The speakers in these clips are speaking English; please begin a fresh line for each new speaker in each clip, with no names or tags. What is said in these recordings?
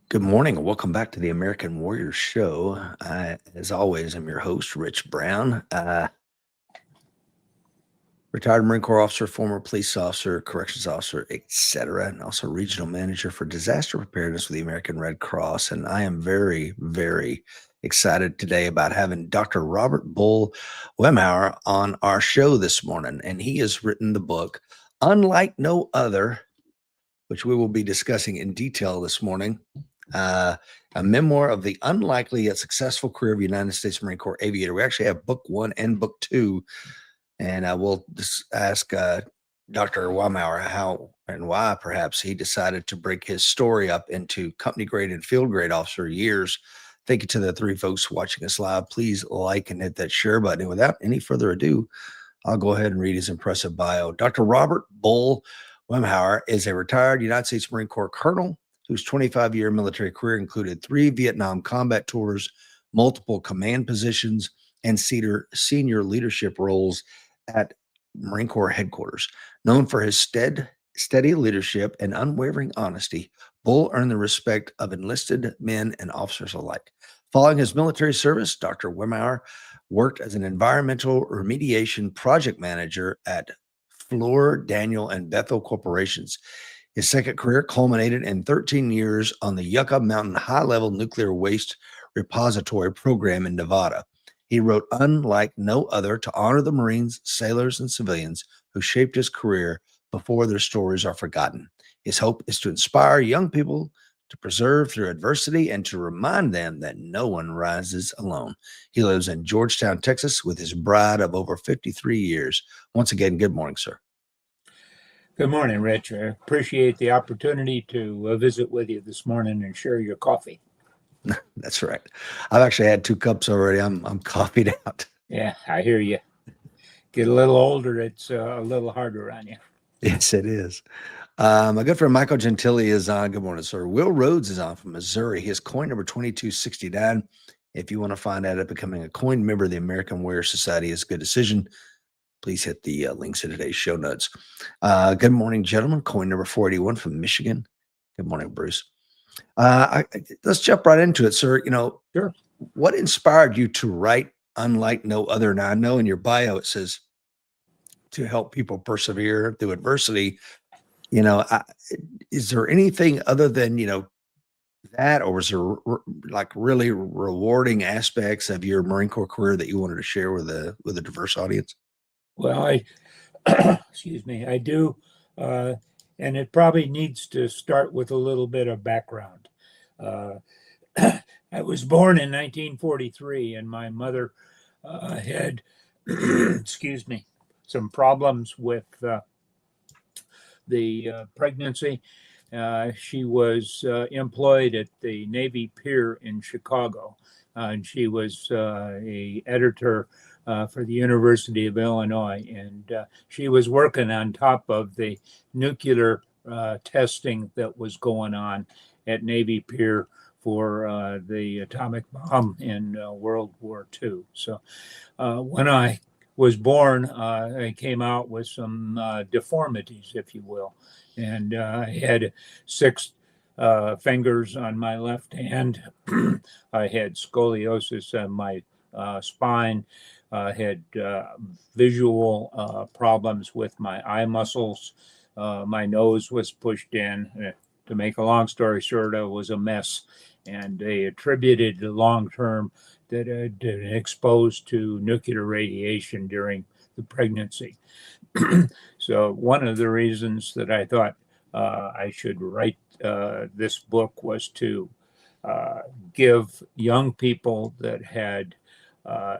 Good morning and welcome back to the American Warrior Show. As always, I'm your host, Rich Brown, retired Marine Corps officer, former police officer, corrections officer, etc., and also regional manager for disaster preparedness with the American Red Cross. And I am very, very excited today about having Dr. Robert Bull Wemheuer on our show this morning. And he has written the book, Unlike No Other, which we will be discussing in detail this morning. A memoir of the unlikely yet successful career of a United States Marine Corps aviator. We actually have book one and book two, and I will just ask Dr. Wemheuer how and why perhaps he decided to break his story up into company grade and field grade officer years. Thank you to the three folks watching us live. Please like and hit that share button. And without any further ado, I'll go ahead and read his impressive bio. Dr. Robert Bull Wemheuer is a retired United States Marine Corps colonel whose 25-year military career included 3 Vietnam combat tours, multiple command positions, and senior leadership roles at Marine Corps headquarters. Known for his steady leadership and unwavering honesty, Bull earned the respect of enlisted men and officers alike. Following his military service, Dr. Wemheuer worked as an environmental remediation project manager at Fluor, Daniel, and Bethel corporations. His second career culminated in 13 years on the Yucca Mountain High Level Nuclear Waste Repository Program in Nevada. He wrote Unlike No Other to honor the Marines, sailors, and civilians who shaped his career before their stories are forgotten. His hope is to inspire young people to preserve through adversity and to remind them that no one rises alone. He lives in Georgetown, Texas, with his bride of over 53 years. Once again, good morning, sir.
Good morning, Rich. I appreciate the opportunity to visit with you this morning and share your coffee.
That's right. I've actually had 2 cups already. I'm coffeeed out.
Yeah, I hear you. Get a little older, it's a little harder on you.
Yes, it is. My good friend Michael Gentili is on. Good morning, sir. Will Rhodes is on from Missouri. His coin number 2269. If you want to find out about becoming a coin member of the American Warrior Society is a good decision, please hit the links in today's show notes. Good morning, gentlemen. Coin number 481 from Michigan. Good morning, Bruce. Let's jump right into it, sir.
Sure.
What inspired you to write Unlike No Other? Now, I know in your bio it says to help people persevere through adversity. Is there anything other than that, or was there like really rewarding aspects of your Marine Corps career that you wanted to share with a diverse audience?
Well, excuse me, I do, and it probably needs to start with a little bit of background. Uh, I was born in 1943, and my mother had, excuse me, some problems with the pregnancy. She was employed at the Navy Pier in Chicago, and she was a editor for the University of Illinois, and she was working on top of the nuclear testing that was going on at Navy Pier for the atomic bomb in World War II. So when I was born, I came out with some deformities, if you will. And I had 6 fingers on my left hand. I had scoliosis on my spine. I had visual problems with my eye muscles. My nose was pushed in. To make a long story short, it was a mess. And they attributed the long term that had been exposed to nuclear radiation during the pregnancy. So one of the reasons that I thought I should write this book was to give young people that had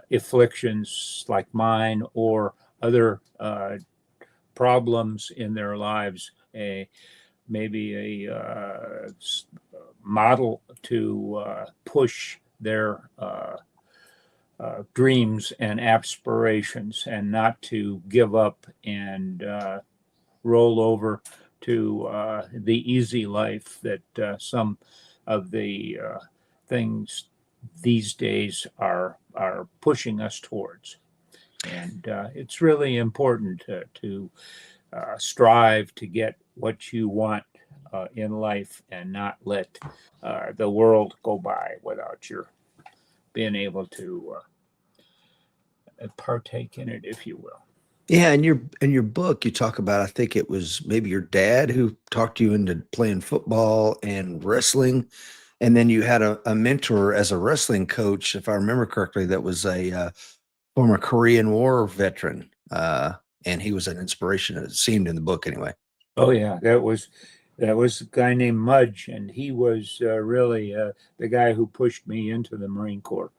afflictions like mine or other problems in their lives, maybe a model to push their dreams and aspirations, and not to give up and roll over to the easy life that some of the things these days are pushing us towards. And it's really important to strive to get what you want in life and not let the world go by without your being able to partake in it, if you will.
Yeah, in your book, you talk about, I think it was maybe your dad who talked you into playing football and wrestling, and then you had a mentor as a wrestling coach, if I remember correctly, that was a former Korean War veteran, and he was an inspiration. It seemed in the book, anyway.
Oh yeah, that was a guy named Mudge, and he was really the guy who pushed me into the Marine Corps,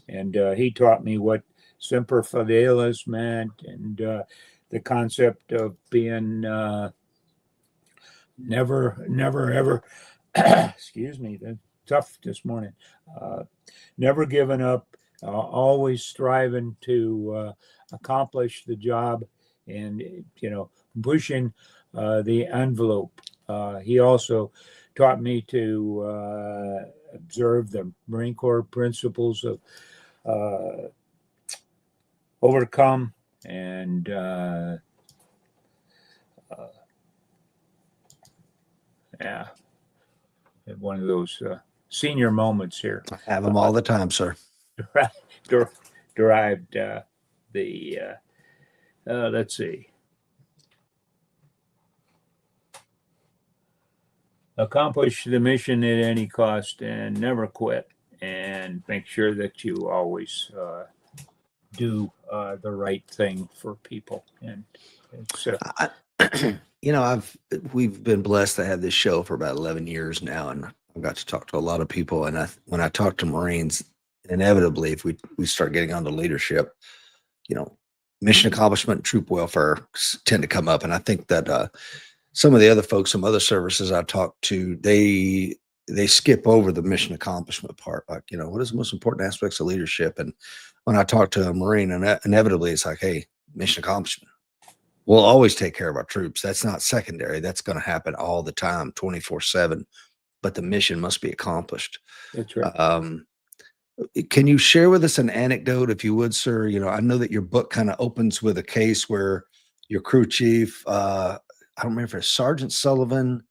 and he taught me what semper fidelis meant, and the concept of being never ever. Excuse me, that's tough this morning. Uh, Never giving up, always striving to accomplish the job, and pushing the envelope. He also taught me to observe the Marine Corps principles of uh, overcome and yeah, one of those senior moments here.
I have them all the time, sir.
Derived the let's see, accomplish the mission at any cost and never quit, and make sure that you always do the right thing for people. And it's
I, we've been blessed to have this show for about 11 years now, and I've got to talk to a lot of people. And when I talk to Marines, inevitably, if we start getting onto leadership, mission accomplishment, and troop welfare tend to come up. And I think that some of the other folks, some other services I talk to, they skip over the mission accomplishment part. Like, what is the most important aspects of leadership? And when I talk to a Marine, inevitably it's like, hey, mission accomplishment. We'll always take care of our troops. That's not secondary. That's going to happen all the time, 24/7. But the mission must be accomplished.
that's right.
Can you share with us an anecdote, if you would, sir? I know that your book kind of opens with a case where your crew chief, I don't remember if it's Sergeant Sullivan,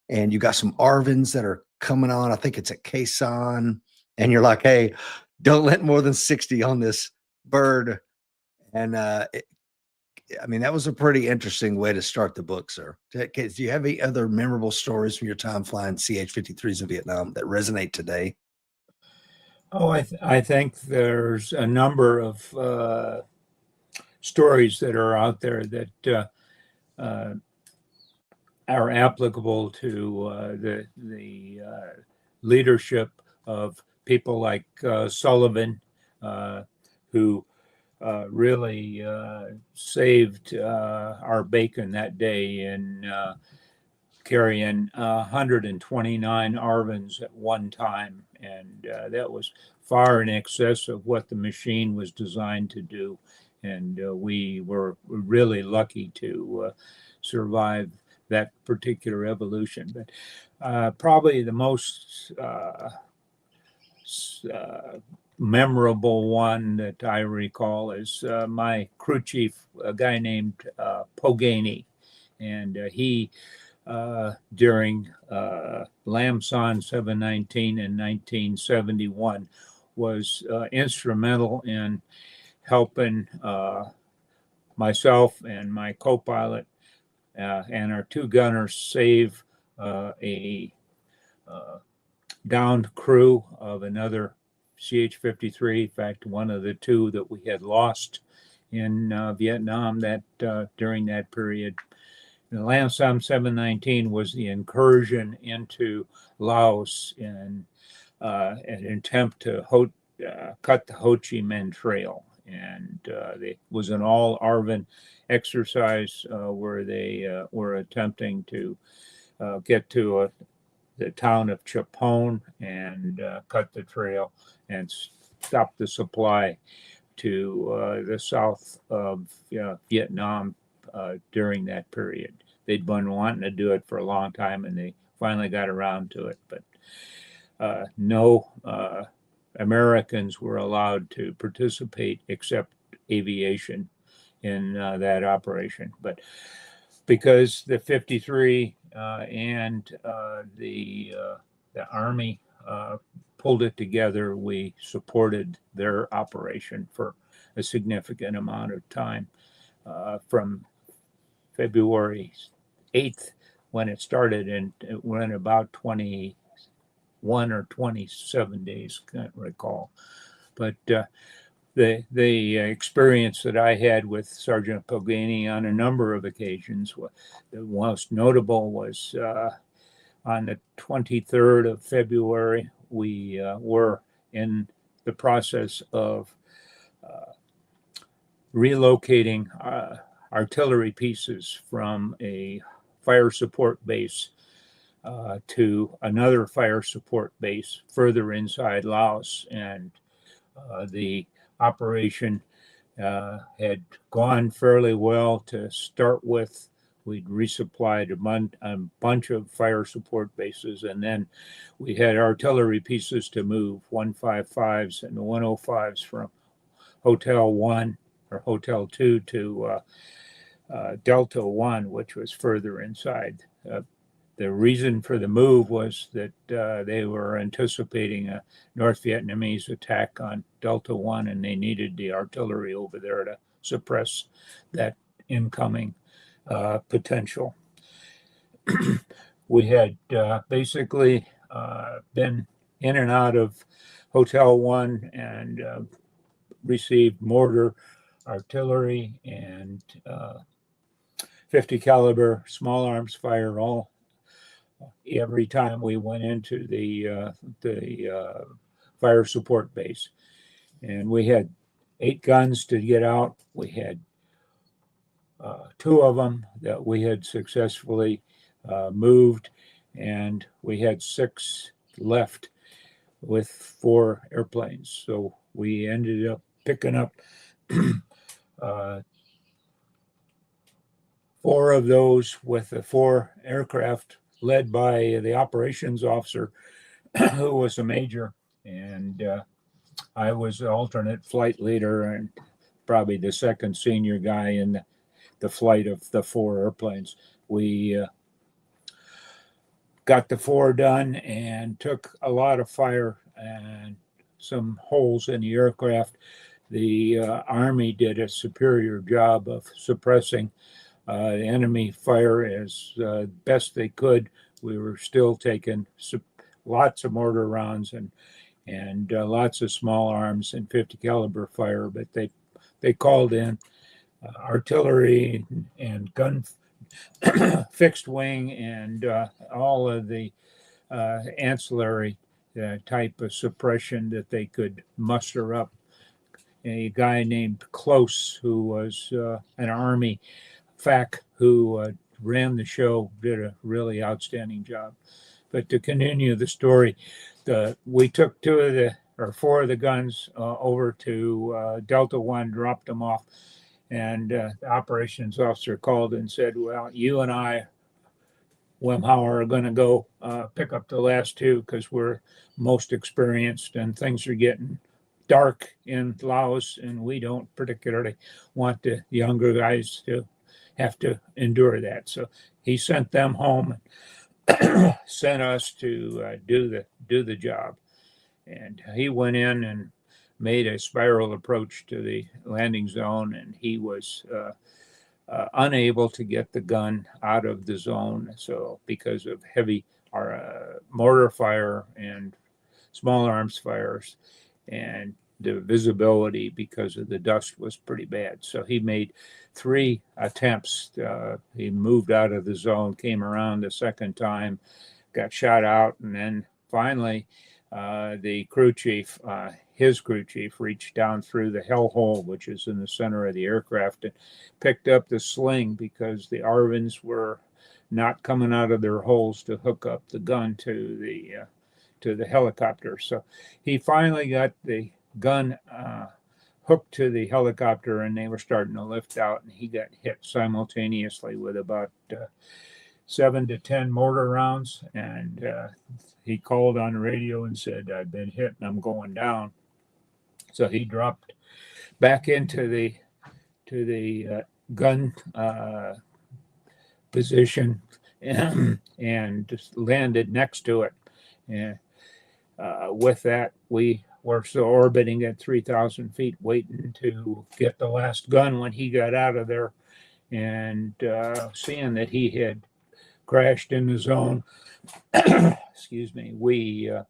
and you got some Arvins that are coming on. I think it's at Quezon, and you're like, hey, don't let more than 60 on this bird. And that was a pretty interesting way to start the book, sir. Do you have any other memorable stories from your time flying CH-53s in Vietnam that resonate today?
Oh, I think there's a number of stories that are out there that are applicable to the leadership of people like Sullivan, who really saved our bacon that day in carrying 129 Arvins at one time. And that was far in excess of what the machine was designed to do. And we were really lucky to survive that particular evolution. But probably the most memorable one that I recall is my crew chief, a guy named Pogani. And he, during Lam Son 719 in 1971, was instrumental in helping myself and my co-pilot and our two gunners save a downed crew of another CH-53. In fact, one of the two that we had lost in Vietnam during that period. The Lam Son 719 was the incursion into Laos in an attempt to cut the Ho Chi Minh Trail. And it was an all Arvin exercise where they were attempting to get to the town of Chapone and cut the trail and stop the supply to the south of Vietnam during that period. They'd been wanting to do it for a long time, and they finally got around to it. But no Americans were allowed to participate except aviation in that operation. But because the 53 and the Army pulled it together. We supported their operation for a significant amount of time, from February 8th when it started, and it went about 21 or 27 days, can't recall. But the experience that I had with Sergeant Pogani on a number of occasions, the most notable was on the 23rd of February. We were in the process of relocating artillery pieces from a fire support base to another fire support base further inside Laos. And the operation had gone fairly well to start with. We'd resupplied a bunch of fire support bases, and then we had artillery pieces to move, 155s and 105s from Hotel 1 or Hotel 2 to Delta 1, which was further inside. The reason for the move was that they were anticipating a North Vietnamese attack on Delta 1, and they needed the artillery over there to suppress that incoming potential. We had basically been in and out of Hotel 1 and received mortar, artillery, and 50 caliber small arms fire all every time we went into the fire support base. And we had 8 guns to get out. We had 2 of them that we had successfully moved, and we had 6 left with 4 airplanes. So we ended up picking up 4 of those with the 4 aircraft led by the operations officer, who was a major, and I was the alternate flight leader and probably the second senior guy in the flight of the 4 airplanes. We got the 4 done and took a lot of fire and some holes in the aircraft. The Army did a superior job of suppressing the enemy fire as best they could. We were still taking lots of mortar rounds and lots of small arms and 50 caliber fire, but they called in artillery and gun fixed wing and all of the ancillary type of suppression that they could muster up. A guy named Close, who was an Army FAC who ran the show, did a really outstanding job. But to continue the story, we took 4 of the guns over to Delta 1, dropped them off, and the operations officer called and said, well, you and I, Wemheuer, are going to go pick up the last 2 because we're most experienced and things are getting dark in Laos, and we don't particularly want the younger guys to have to endure that. So he sent them home, sent us to do the job. And he went in and made a spiral approach to the landing zone, and he was unable to get the gun out of the zone. So because of heavy mortar fire and small arms fires, and the visibility because of the dust was pretty bad. So he made 3 attempts. He moved out of the zone, came around the second time, got shot out, and then finally the crew chief, his crew chief, reached down through the hell hole, which is in the center of the aircraft, and picked up the sling because the Arvins were not coming out of their holes to hook up the gun to the helicopter. So he finally got the gun hooked to the helicopter, and they were starting to lift out, and he got hit simultaneously with about 7 to 10 mortar rounds. And he called on the radio and said, I've been hit and I'm going down. So he dropped back into the gun position, and just landed next to it. And with that, we were still orbiting at 3,000 feet, waiting to get the last gun when he got out of there. And seeing that he had crashed in the zone, excuse me, well,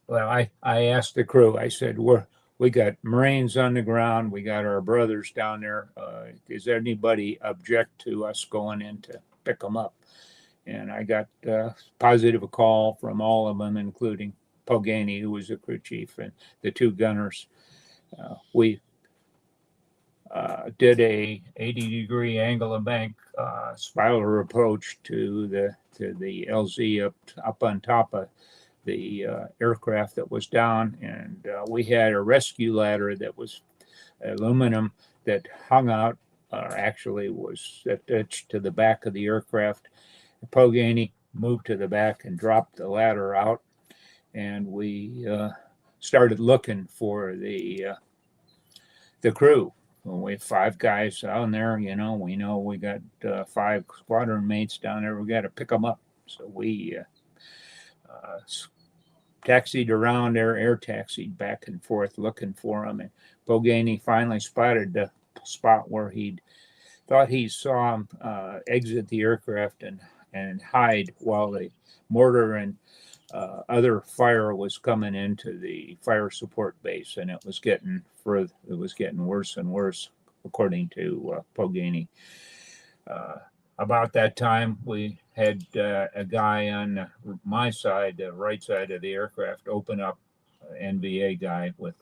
I asked the crew, I said, we got Marines on the ground. We got our brothers down there. Does anybody object to us going in to pick them up? And I got positive a call from all of them, including Pogani, who was the crew chief, and the two gunners. We did a 80-degree angle of bank spiral approach to the LZ up on top of the aircraft that was down, and we had a rescue ladder that was aluminum that hung out, or actually was attached to the back of the aircraft. Pogani moved to the back and dropped the ladder out, and we started looking for the crew. Well, we have 5 guys down there, we know we got 5 squadron mates down there. We got to pick them up. So we taxied around there, air taxied back and forth looking for them. And Pogani finally spotted the spot where he thought he saw him exit the aircraft and hide while the mortar and other fire was coming into the fire support base, and it was getting worse and worse, according to Pogani. About that time, we had a guy on my side, the right side of the aircraft, open up, NVA guy with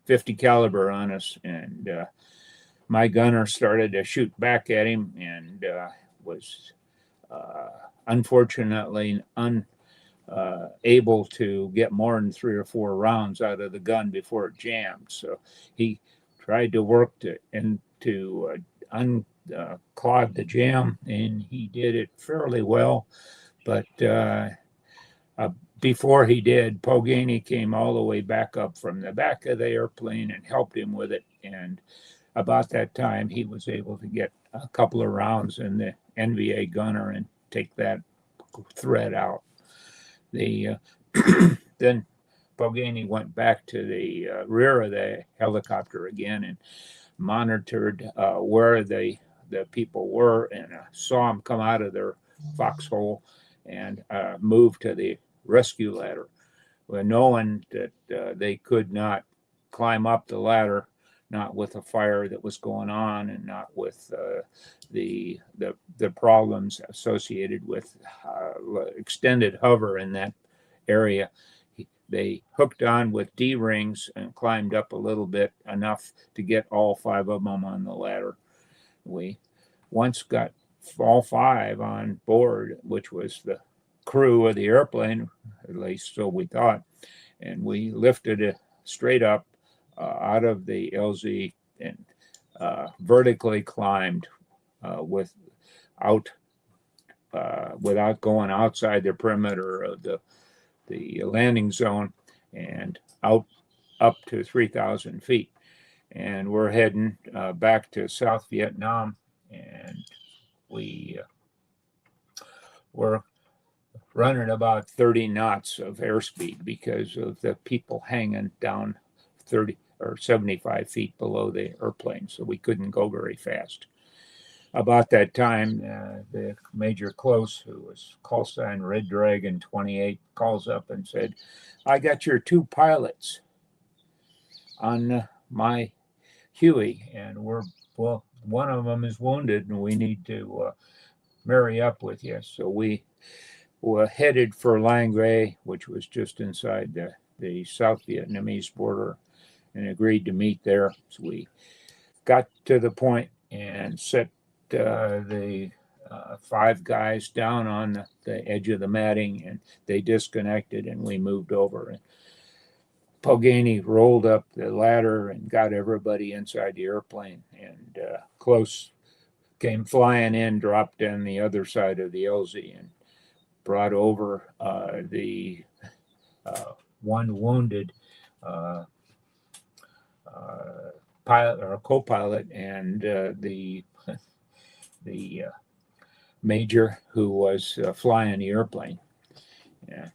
50 caliber on us, and my gunner started to shoot back at him, and was unfortunately able to get more than 3 or 4 rounds out of the gun before it jammed. So he tried to work to unclog the jam, and he did it fairly well. But before he did, Pogani came all the way back up from the back of the airplane and helped him with it. And about that time, he was able to get a couple of rounds in the NVA gunner and take that thread out. Then Pogani went back to the rear of the helicopter again and monitored where the people were, and saw them come out of their foxhole and move to the rescue ladder, knowing that they could not climb up the ladder, not with a fire that was going on, and not with the problems associated with extended hover in that area. They hooked on with D-rings and climbed up a little bit, enough to get all 5 of them on the ladder. We once got all 5 on board, which was the crew of the airplane, at least so we thought, and we lifted it straight up out of the LZ and vertically climbed without going outside the perimeter of the landing zone, and out up to 3,000 feet. And we're heading back to South Vietnam, and we were running about 30 knots of airspeed because of the people hanging down 30 or 75 feet below the airplane, so we couldn't go very fast. About that time, the Major Close, who was call sign Red Dragon 28, calls up and said, "I got your 2 pilots on my Huey, and one of them is wounded, and we need to marry up with you." So we were headed for Langray, which was just inside the South Vietnamese border, and agreed to meet there. So we got to the point and set the 5 guys down on the edge of the matting, and they disconnected, and we moved over. And Pogani rolled up the ladder and got everybody inside the airplane, and Close came flying in, dropped on the other side of the LZ, and brought over the one wounded pilot or co-pilot, and the major who was flying the airplane. Yeah.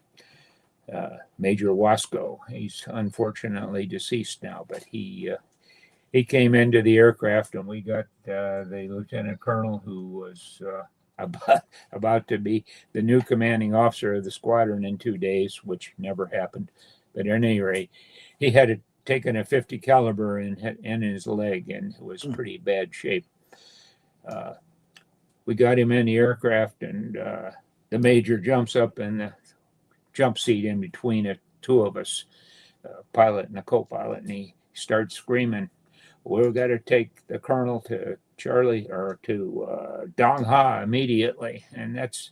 Major Wasco. He's unfortunately deceased now, but he came into the aircraft, and we got the lieutenant colonel who was about to be the new commanding officer of the squadron in 2 days, which never happened. But at any rate, he had taken a 50 caliber in his leg, and it was pretty bad shape. We got him in the aircraft, and the major jumps up in the jump seat in between the two of us, pilot and the co-pilot, and he starts screaming, "We've got to take the colonel to Charlie or to Dong Ha immediately," and that's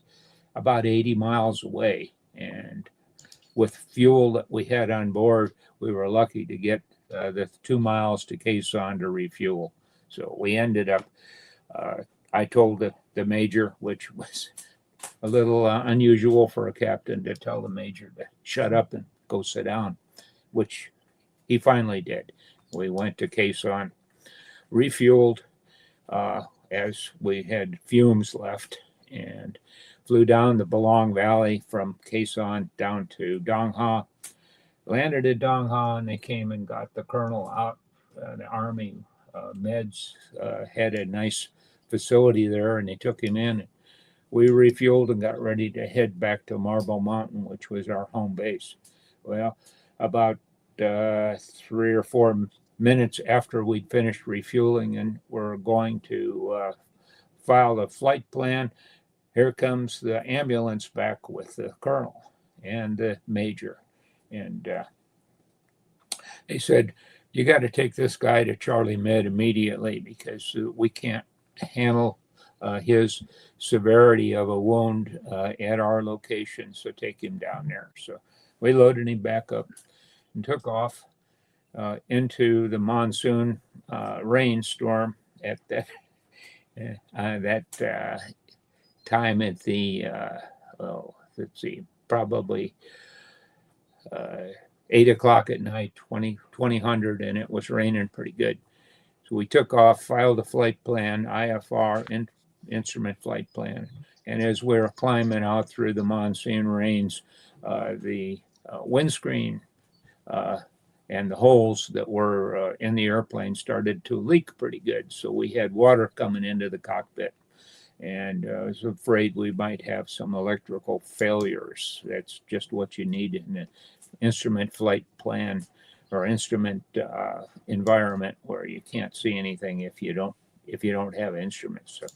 about 80 miles away. And with fuel that we had on board, we were lucky to get the 2 miles to Quezon to refuel. So we ended up. I told the major, which was a little unusual for a captain to tell the major to shut up and go sit down, which he finally did. We went to Quezon, refueled as we had fumes left, and flew down the Balong Valley from Quezon down to Dong Ha. Landed at Dong Ha, and they came and got the colonel out. The Army meds had a nice facility there, and they took him in. We refueled and got ready to head back to Marble Mountain, which was our home base. Well, about 3 or 4 minutes after we'd finished refueling and we're going to file the flight plan, here comes the ambulance back with the colonel and the major. And they said, "You got to take this guy to Charlie Med immediately because we can't handle his severity of a wound at our location, so take him down there." So we loaded him back up and took off into the monsoon rainstorm at that time at the let's see, probably 8 o'clock at night, 2000, and it was raining pretty good. So we took off, filed a flight plan, IFR, instrument flight plan. And as we were climbing out through the monsoon rains, the windscreen and the holes that were in the airplane started to leak pretty good. So we had water coming into the cockpit. And I was afraid we might have some electrical failures. That's just what you need in an instrument flight plan or instrument environment where you can't see anything if you don't have instruments. So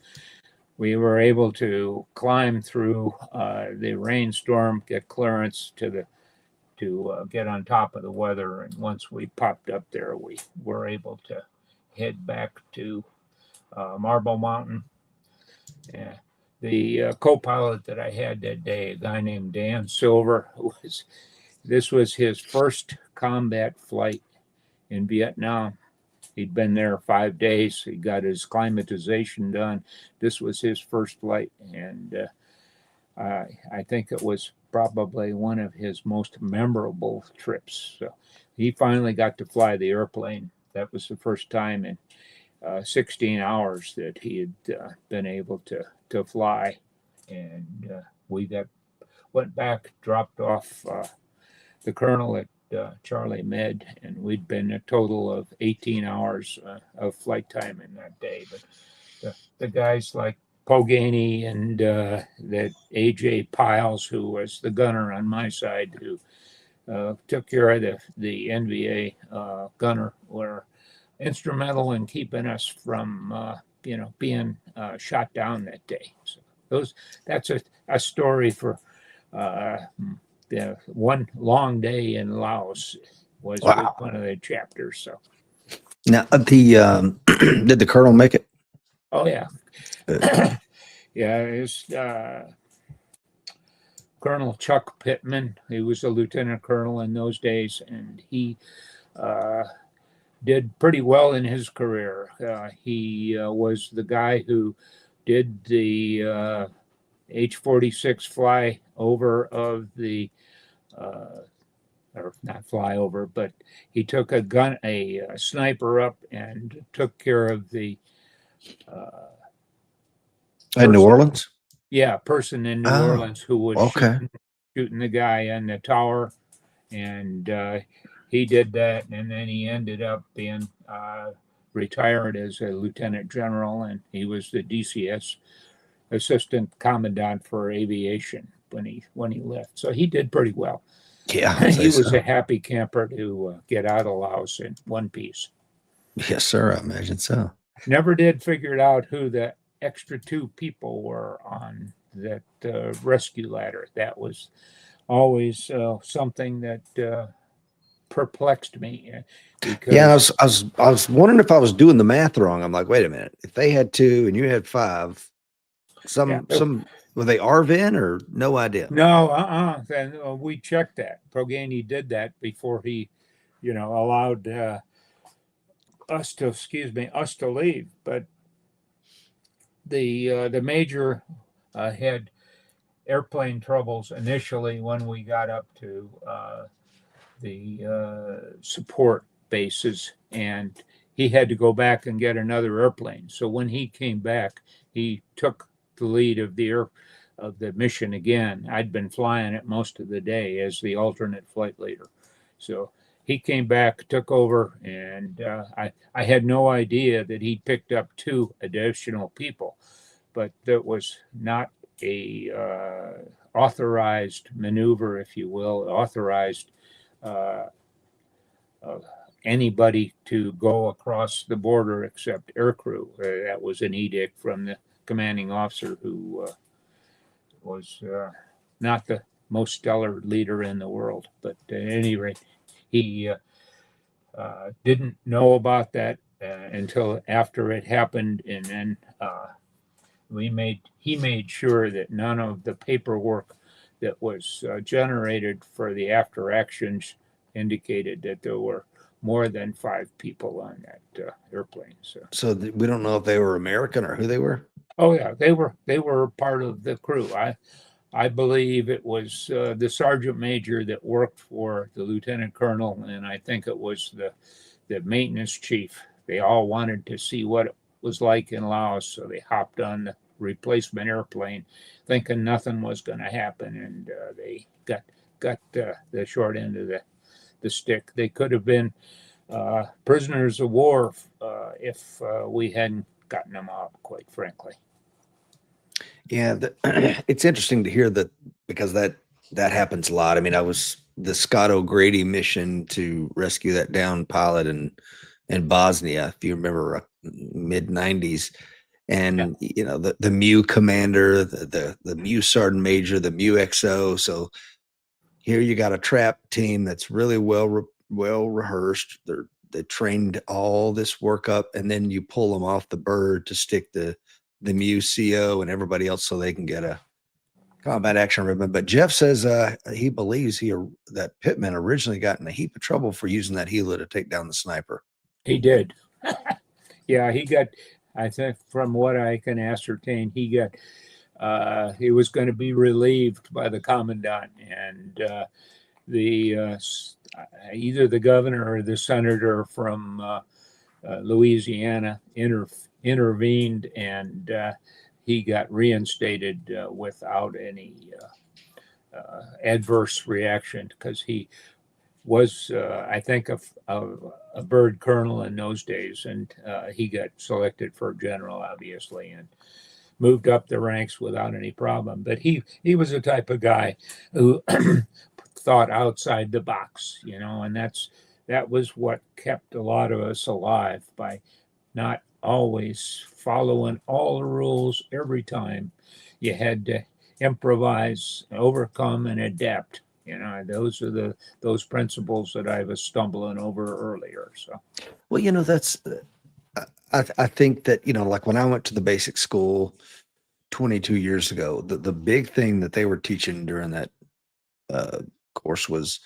we were able to climb through the rainstorm, get clearance to get on top of the weather, and once we popped up there, we were able to head back to Marble Mountain. Yeah. The co-pilot that I had that day, a guy named Dan Silver, this was his first combat flight in Vietnam. He'd been there 5 days. He got his climatization done. This was his first flight, and I think it was probably one of his most memorable trips. So he finally got to fly the airplane. That was the first time in 16 hours that he had been able to fly, and we went back, dropped off the colonel at Charlie Med, and we'd been a total of 18 hours of flight time in that day. But the guys like Pogany and that AJ Piles, who was the gunner on my side, who took care of the NVA gunner, were instrumental in keeping us from being shot down that day. So that's a story for the one long day in Laos was
Wow.
one of the chapters. So
Now, did the colonel make it?
oh yeah. Yeah, it's Colonel Chuck Pittman. He was a lieutenant colonel in those days, and he did pretty well in his career. He was the guy who did the H-46 flyover of the, or not flyover, but he took a sniper up and took care of the
In New Orleans?
Yeah, person in New
Oh,
Orleans who was
okay.
shooting the guy in the tower, and he did that, and then he ended up being retired as a lieutenant general, and he was the DCS assistant commandant for aviation when he left. So he did pretty well.
Yeah, I'd
He
say
was a
so.
happy camper to get out of Laos in one piece.
Yes, sir. I imagine so.
Never did figure out who the extra two people were on that rescue ladder. That was always something that perplexed me
Yeah,
because
I was wondering if I was doing the math wrong. I'm like, wait a minute. If they had two and you had five,
yeah,
some were they RVN or no idea?
no, and we checked that. Progany did that before he, allowed us to leave. But the major had airplane troubles initially when we got up to the support bases, and he had to go back and get another airplane. So when he came back, he took the lead of the mission again. I'd been flying it most of the day as the alternate flight leader, so he came back, took over, and I had no idea that he'd picked up two additional people, but that was not a authorized maneuver, if you will, authorized uh, uh, anybody to go across the border except aircrew. That was an edict from the commanding officer, who was not the most stellar leader in the world. But at any rate, he didn't know about that until after it happened, and then he made sure that none of the paperwork that was generated for the after actions indicated that there were more than five people on that airplane. So,
So we don't know if they were American or who they were.
oh yeah, they were part of the crew. I believe it was the sergeant major that worked for the lieutenant colonel, and I think it was the maintenance chief. They all wanted to see what it was like in Laos, so they hopped on the replacement airplane, thinking nothing was going to happen, and they got the short end of the stick. They could have been prisoners of war if we hadn't gotten them out, quite frankly.
Yeah, it's interesting to hear that because that happens a lot. I mean, I was the Scott O'Grady mission to rescue that downed pilot in Bosnia, if you remember, mid '90s,
Yeah,
and the MEU commander, the MEU sergeant major, the MEU XO. So here you got a trap team that's really well rehearsed. They trained all this work up, and then you pull them off the bird to stick the MEU CO and everybody else so they can get a combat action ribbon. But Jeff says he believes that Pittman originally got in a heap of trouble for using that helo to take down the sniper.
he did. Yeah, he got. I think from what I can ascertain, he was going to be relieved by the commandant, and the either the governor or the senator from Louisiana intervened, and he got reinstated without any adverse reaction, because he was, I think, a bird colonel in those days, and he got selected for general, obviously, and moved up the ranks without any problem. But he was the type of guy who thought outside the box, and that was what kept a lot of us alive, by not always following all the rules every time. You had to improvise, overcome, and adapt. Those are those principles that I was stumbling over earlier. So,
Well, that's I think that like when I went to the basic school 22 years ago, the big thing that they were teaching during that uh, course was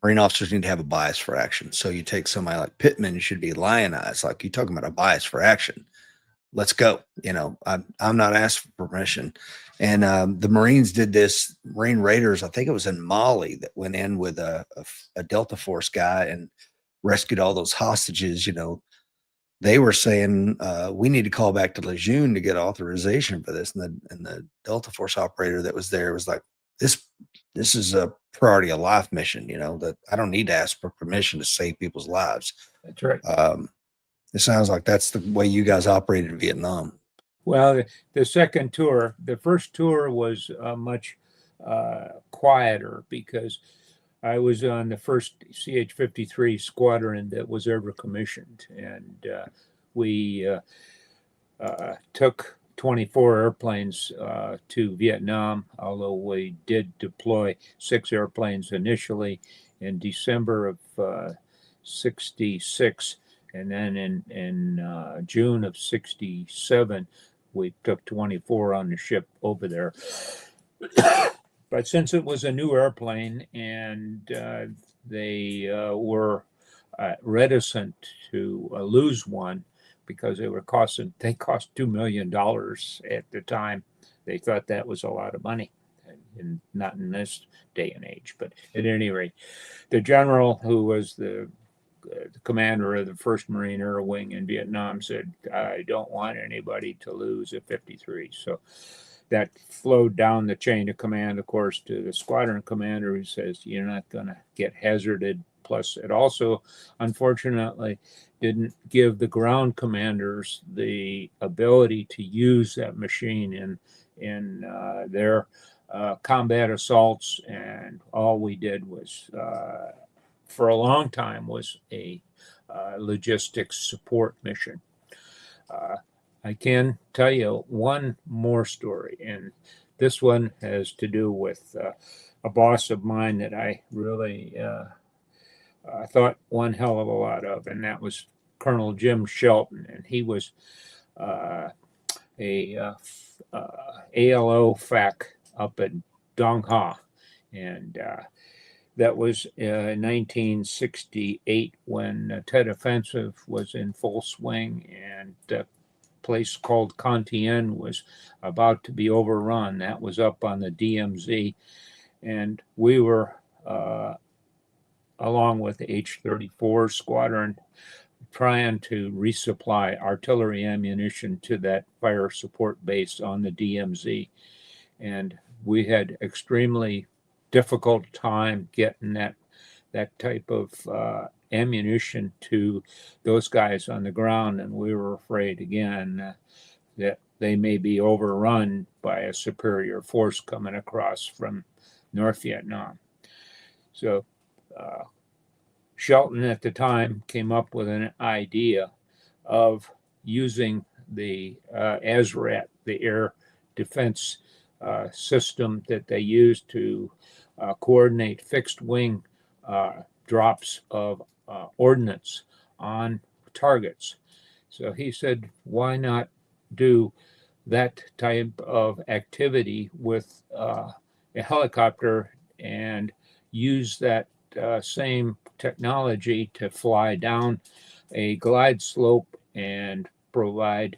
Marine officers need to have a bias for action. So you take somebody like Pittman should be lionized. Like you talking about a bias for action. Let's go. I'm not asked for permission. And the Marines did this. Marine Raiders, I think it was in Mali, that went in with a Delta Force guy and rescued all those hostages. they were saying we need to call back to Lejeune to get authorization for this. And the Delta Force operator that was there was like, this is a priority of life mission, that I don't need to ask for permission to save people's lives.
That's right.
It sounds like that's the way you guys operated in Vietnam.
Well, the second tour, the first tour was much quieter because I was on the first CH-53 squadron that was ever commissioned, and we took 24 airplanes to Vietnam, although we did deploy 6 airplanes initially in December of 66, and then in June of 67, we took 24 on the ship over there. But since it was a new airplane and they were reticent to lose one because they cost $2 million at the time. They thought that was a lot of money, and not in this day and age. But at any rate, the general who was the commander of the 1st Marine Air Wing in Vietnam said, I don't want anybody to lose a 53. So that flowed down the chain of command, of course, to the squadron commander, who says, you're not going to get hazarded. Plus, it also, unfortunately, didn't give the ground commanders the ability to use that machine in their combat assaults. And all we did was, for a long time, was a logistics support mission. I can tell you one more story, and this one has to do with a boss of mine that I really thought one hell of a lot of, and that was Colonel Jim Shelton, and he was a ALO FAC up at Dong Ha, and that was 1968 when the Tet Offensive was in full swing, and place called Cantien was about to be overrun. That was up on the DMZ, and we were along with the H-34 squadron trying to resupply artillery ammunition to that fire support base on the DMZ, and we had extremely difficult time getting that type of ammunition to those guys on the ground, and we were afraid again that they may be overrun by a superior force coming across from North Vietnam. So Shelton at the time came up with an idea of using the ASRAT, the air defense system that they used to coordinate fixed wing drops of ordnance on targets. So he said, why not do that type of activity with a helicopter and use that same technology to fly down a glide slope and provide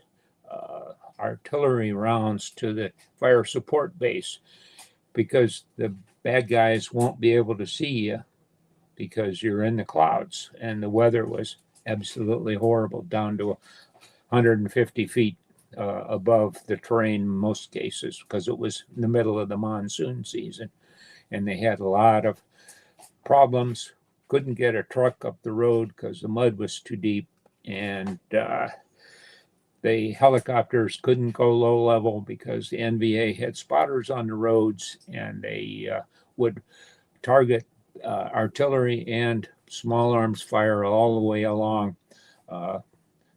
artillery rounds to the fire support base, because the bad guys won't be able to see you because you're in the clouds, and the weather was absolutely horrible, down to 150 feet above the terrain in most cases, because it was in the middle of the monsoon season, and they had a lot of problems. Couldn't get a truck up the road because the mud was too deep, and the helicopters couldn't go low level because the NVA had spotters on the roads, and they would target artillery and small arms fire all the way along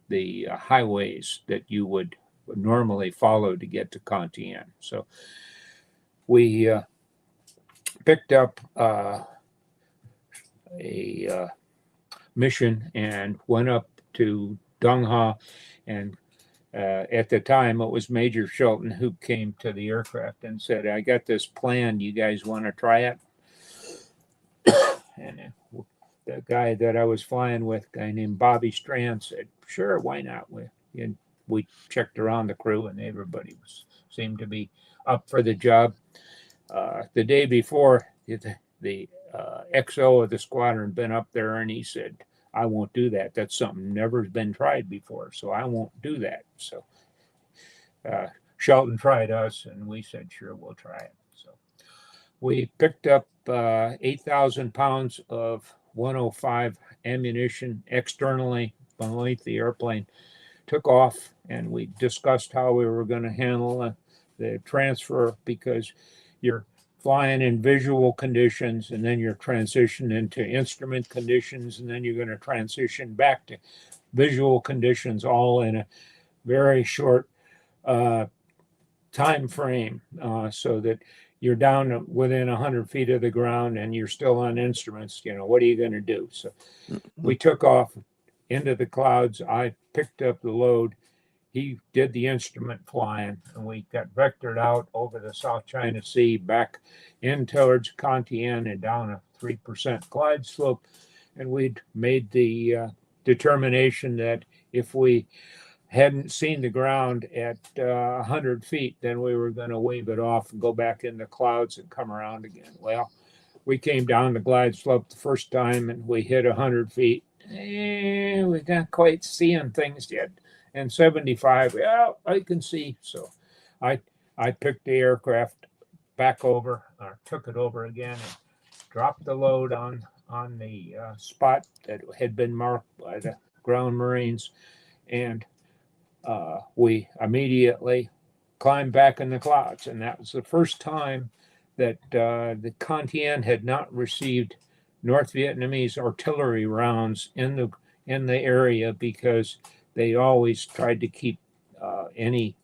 the highways that you would normally follow to get to Cantien. So we picked up a mission and went up to Dong Ha, and at the time it was Major Shelton who came to the aircraft and said, I got this plan, you guys want to try it? And the guy that I was flying with, a guy named Bobby Strand, said, sure, why not? We checked around the crew, and everybody seemed to be up for the job. The day before, the XO of the squadron had been up there, and he said, I won't do that. That's something never been tried before, so I won't do that. So Shelton tried us, and we said, sure, we'll try it. So we picked up 8,000 pounds of 105 ammunition externally beneath the airplane, took off, and we discussed how we were going to handle the transfer, because you're flying in visual conditions, and then you're transitioning into instrument conditions, and then you're going to transition back to visual conditions, all in a very short time frame, so that you're down within 100 feet of the ground and you're still on instruments. What are you going to do? So we took off into the clouds. I picked up the load. He did the instrument flying, and we got vectored out over the South China Sea, back in towards Contian and down a 3% glide slope. And we'd made the determination that if we hadn't seen the ground at 100 feet, then we were going to wave it off and go back in the clouds and come around again. Well, we came down the glide slope the first time, and we hit 100 feet. We're not quite seeing things yet. And 75, well, I can see. So I picked the aircraft back over, or took it over again, and dropped the load on the spot that had been marked by the ground Marines. And we immediately climbed back in the clouds. And that was the first time that the Contian had not received North Vietnamese artillery rounds in the area, because they always tried to keep any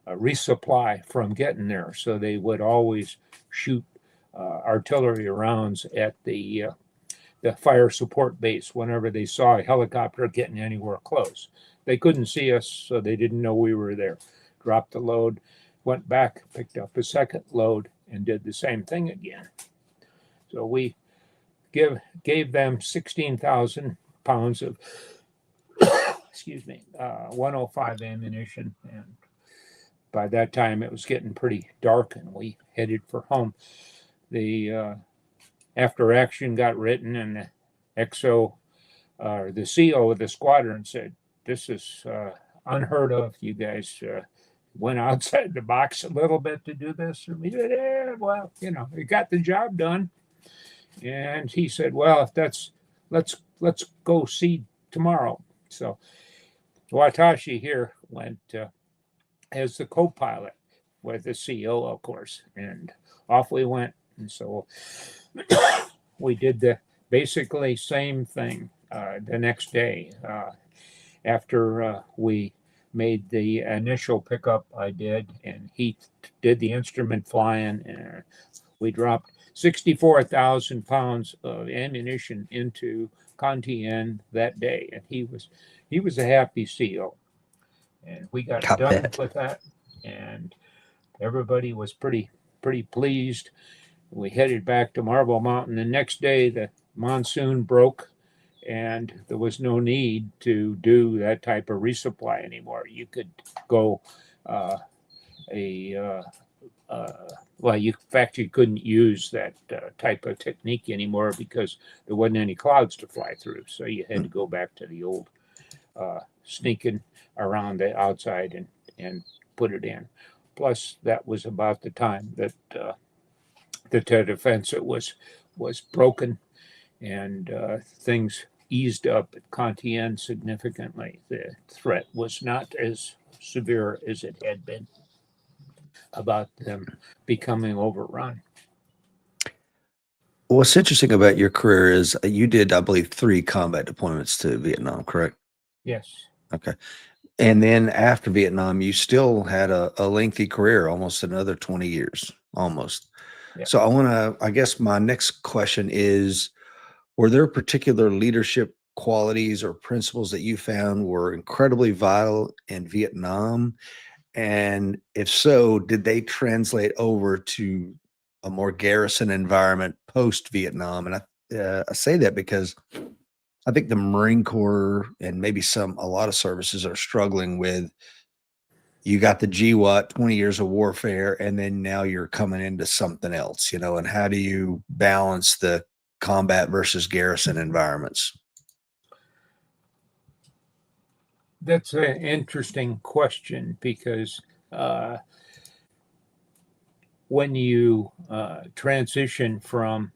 resupply from getting there. So they would always shoot artillery rounds at the fire support base whenever they saw a helicopter getting anywhere close. They couldn't see us, so they didn't know we were there. Dropped the load, went back, picked up a second load, and did the same thing again. So we gave them 16,000 pounds of 105 ammunition, and by that time it was getting pretty dark, and we headed for home. The after action got written, and the XO, the CO of the squadron, said, "This is unheard of. You guys went outside the box a little bit to do this." And we said, "Yeah, well, we got the job done." And he said, "Well, if that's let's go see tomorrow." So Watashi here went as the co-pilot with the CO, of course, and off we went. And so we did the basically same thing the next day. After we made the initial pickup, I did, and he did the instrument flying, and we dropped 64,000 pounds of ammunition into Contian that day, and he was a happy CO. And we got done with that, and everybody was pretty pleased. We headed back to Marble Mountain. The next day, the monsoon broke, and there was no need to do that type of resupply anymore. You could go you couldn't use that type of technique anymore, because there wasn't any clouds to fly through. So you had to go back to the old sneaking around the outside and put it in. Plus, that was about the time that the defense was broken, and things eased up at Contian significantly. The threat was not as severe as it had been about them becoming overrun.
What's interesting about your career is you did, I believe, 3 combat deployments to Vietnam, correct?
Yes.
Okay. And then after Vietnam, you still had a lengthy career, almost another 20 years, almost.
Yeah.
So I guess my next question is, were there particular leadership qualities or principles that you found were incredibly vital in Vietnam? And if so, did they translate over to a more garrison environment post-Vietnam? And I say that because I think the Marine Corps and maybe a lot of services are struggling with, you got the GWAT, 20 years of warfare, and then now you're coming into something else, and how do you balance the combat versus garrison environments?
That's an interesting question because when you transition from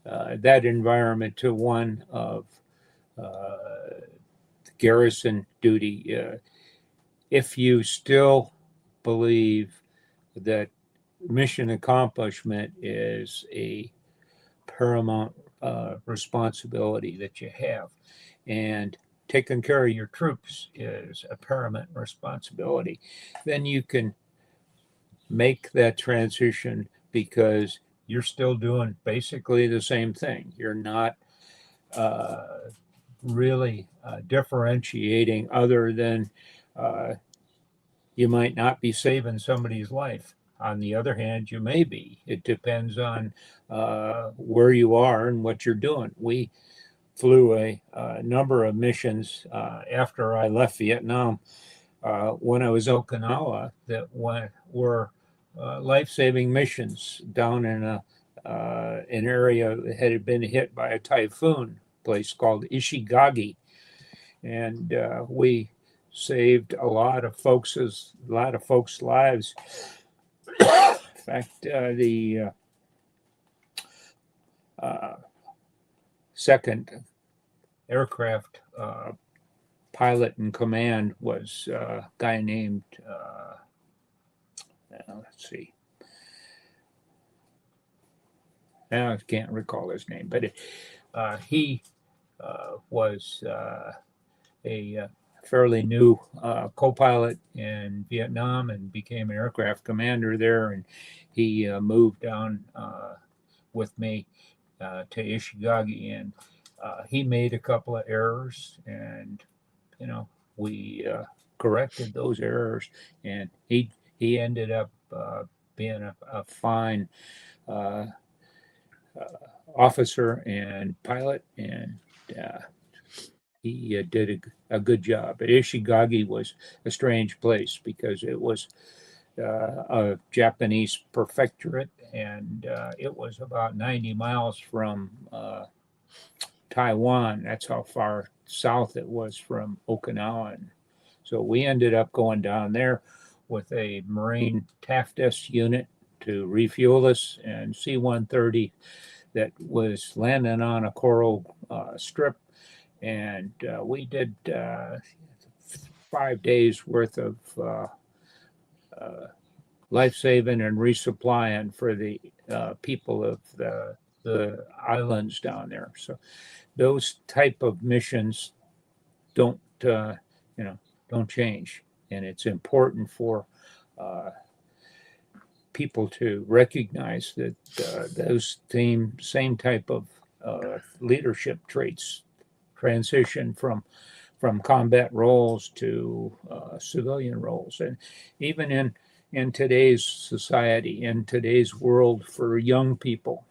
that environment to one of garrison duty, if you still believe that mission accomplishment is a paramount responsibility that you have, and taking care of your troops is a paramount responsibility, then you can make that transition because you're still doing basically the same thing. You're not really differentiating other than uh, you might not be saving somebody's life. On the other hand, you may be. It depends on where you are and what you're doing. We flew a number of missions after I left Vietnam when I was Okinawa that were life-saving missions down in an area that had been hit by a typhoon, place called Ishigagi, and we saved a lot of folks' lives. In fact, the second aircraft pilot in command was a guy named let's see, I can't recall his name, but he was a fairly new co-pilot in Vietnam and became an aircraft commander there. And he moved down with me to Ishigagi, and he made a couple of errors, and we corrected those errors, and he ended up being a fine uh, officer and pilot, and he did a good job. But Ishigagi was a strange place because it was a Japanese prefectorate, and it was about 90 miles from Taiwan. That's how far south it was from Okinawa. And so we ended up going down there with a Marine TAFDES unit to refuel us, and C-130 that was landing on a coral strip. And we did 5 days worth of life saving and resupplying for the people of the islands down there. So those type of missions don't don't change, and it's important for people to recognize that those same type of leadership traits transition from combat roles to civilian roles. And even in today's society, in today's world, for young people,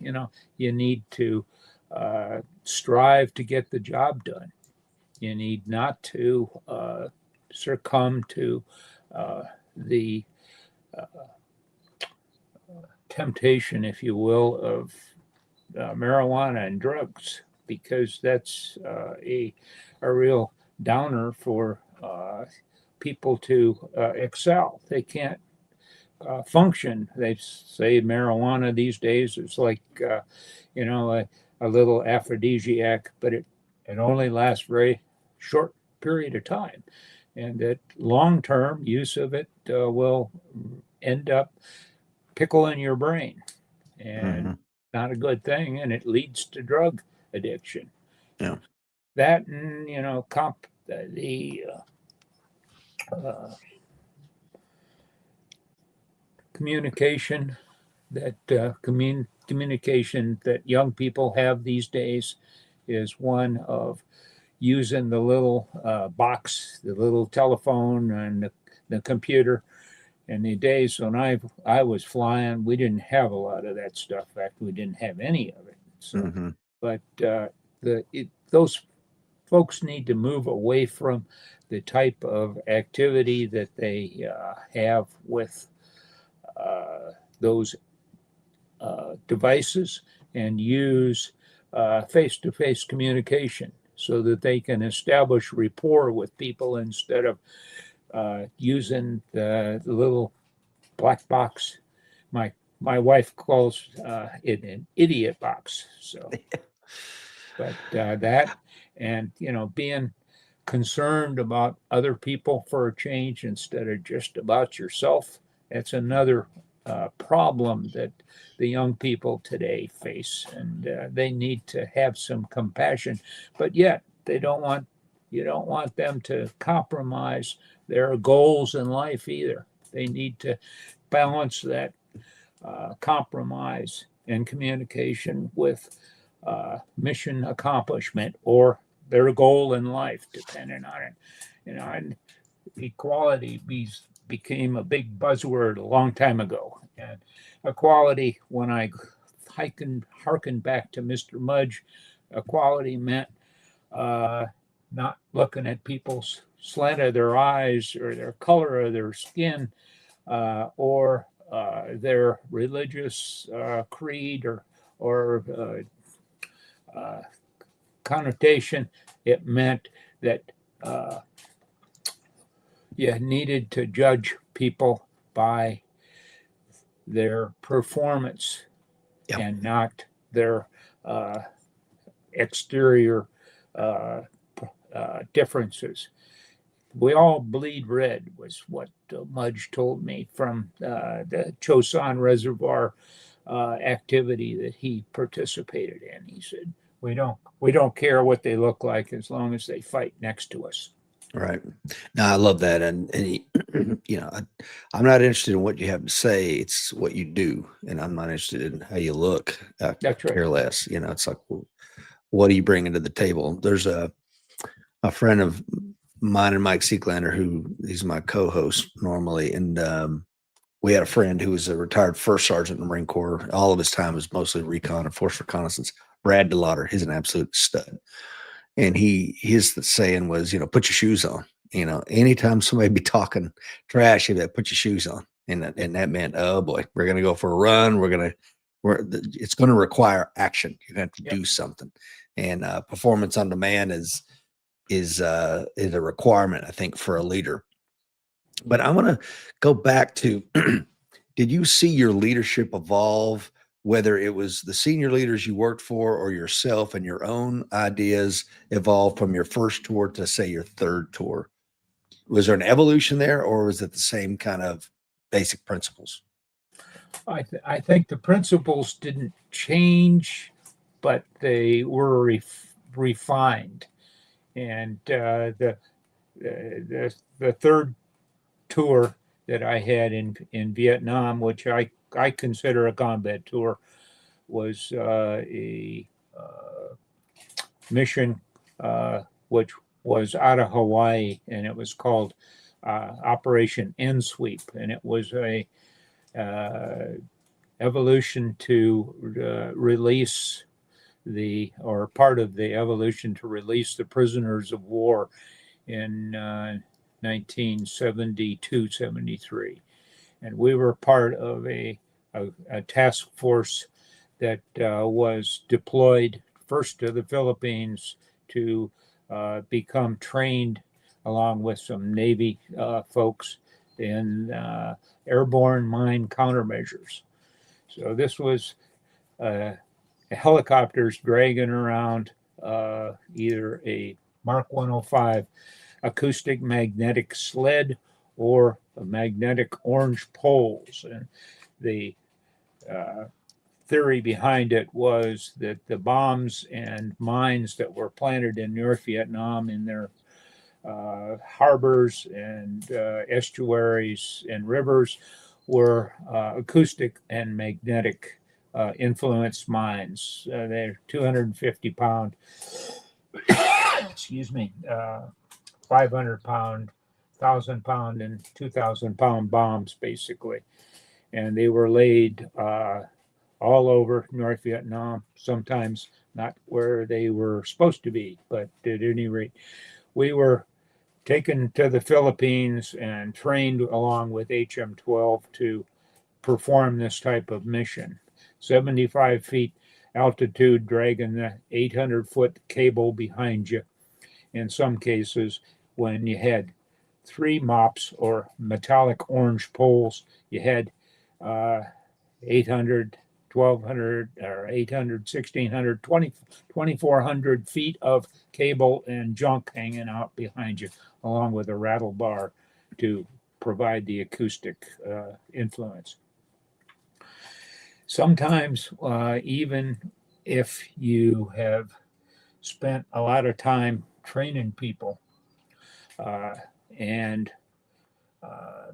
you need to strive to get the job done. You need not to succumb to the temptation, if you will, of marijuana and drugs, because that's a real downer for people to excel. They can't function. They say marijuana these days is like, a little aphrodisiac, but it only lasts very short period of time. And that long-term use of it will end up pickling your brain, and
Mm-hmm.
not a good thing, and it leads to drug addiction.
Yeah.
That, and the uh, communication that communication that young people have these days is one of using the little box, the little telephone, and the computer. In the days when I was flying, we didn't have a lot of that stuff. In fact, we didn't have any of it. So,
Mm-hmm.
but those folks need to move away from the type of activity that they have with those devices, and use face-to-face communication. so that they can establish rapport with people instead of using the little black box. My wife calls it an idiot box. So, but that, and being concerned about other people for a change instead of just about yourself, that's another problem that the young people today face, and they need to have some compassion, but yet you don't want them to compromise their goals in life either. They need to balance that compromise and communication with mission accomplishment or their goal in life, depending on it. And equality became a big buzzword a long time ago. And equality, when I harken back to Mr. Mudge, equality meant not looking at people's slant of their eyes or their color of their skin or their religious creed or connotation. It meant that you needed to judge people by their performance and not their exterior differences. We all bleed red was what Mudge told me from the Chosin Reservoir activity that he participated in. He said, we don't care what they look like as long as they fight next to us.
Right. No, I love that. And he, I'm not interested in what you have to say. It's what you do. And I'm not interested in how you look.
That's right.
Care less. It's like, well, what are you bringing to the table? There's a friend of mine and Mike Seeklander, he's my co-host normally. And we had a friend who was a retired first sergeant in the Marine Corps. All of his time was mostly recon and force reconnaissance. Brad DeLauder, he's an absolute stud. And his saying was, put your shoes on. Anytime somebody be talking trash, you put your shoes on. And that meant, oh boy, we're going to go for a run. It's going to require action. You're going to have to do something. And performance on demand is a requirement, I think, for a leader. But I want to go back to, did you see your leadership evolve, whether it was the senior leaders you worked for or yourself and your own ideas evolved from your first tour to, say, your third tour? Was there an evolution there, or was it the same kind of basic principles?
I think the principles didn't change, but they were refined. And the third tour that I had in Vietnam, which I consider a combat tour, was a mission which was out of Hawaii, and it was called Operation End Sweep, and it was a evolution to release part of the evolution to release the prisoners of war in 1972-73. And we were part of a task force that was deployed first to the Philippines to become trained along with some Navy folks in airborne mine countermeasures. So this was helicopters dragging around either a Mark 105 acoustic magnetic sled or a magnetic orange poles. And the theory behind it was that the bombs and mines that were planted in North Vietnam in their harbors and estuaries and rivers were acoustic and magnetic influenced mines. They're 250-pound, excuse me, 500-pound, 1,000-pound, and 2,000-pound bombs, basically. And they were laid all over North Vietnam, sometimes not where they were supposed to be, but at any rate, we were taken to the Philippines and trained along with HM-12 to perform this type of mission. 75 feet altitude, dragging the 800-foot cable behind you in some cases, when you had 3 MOPs or metallic orange poles, you had 800, 1200, or 800, 1600, 2400 feet of cable and junk hanging out behind you, along with a rattle bar to provide the acoustic influence. Sometimes, even if you have spent a lot of time training people and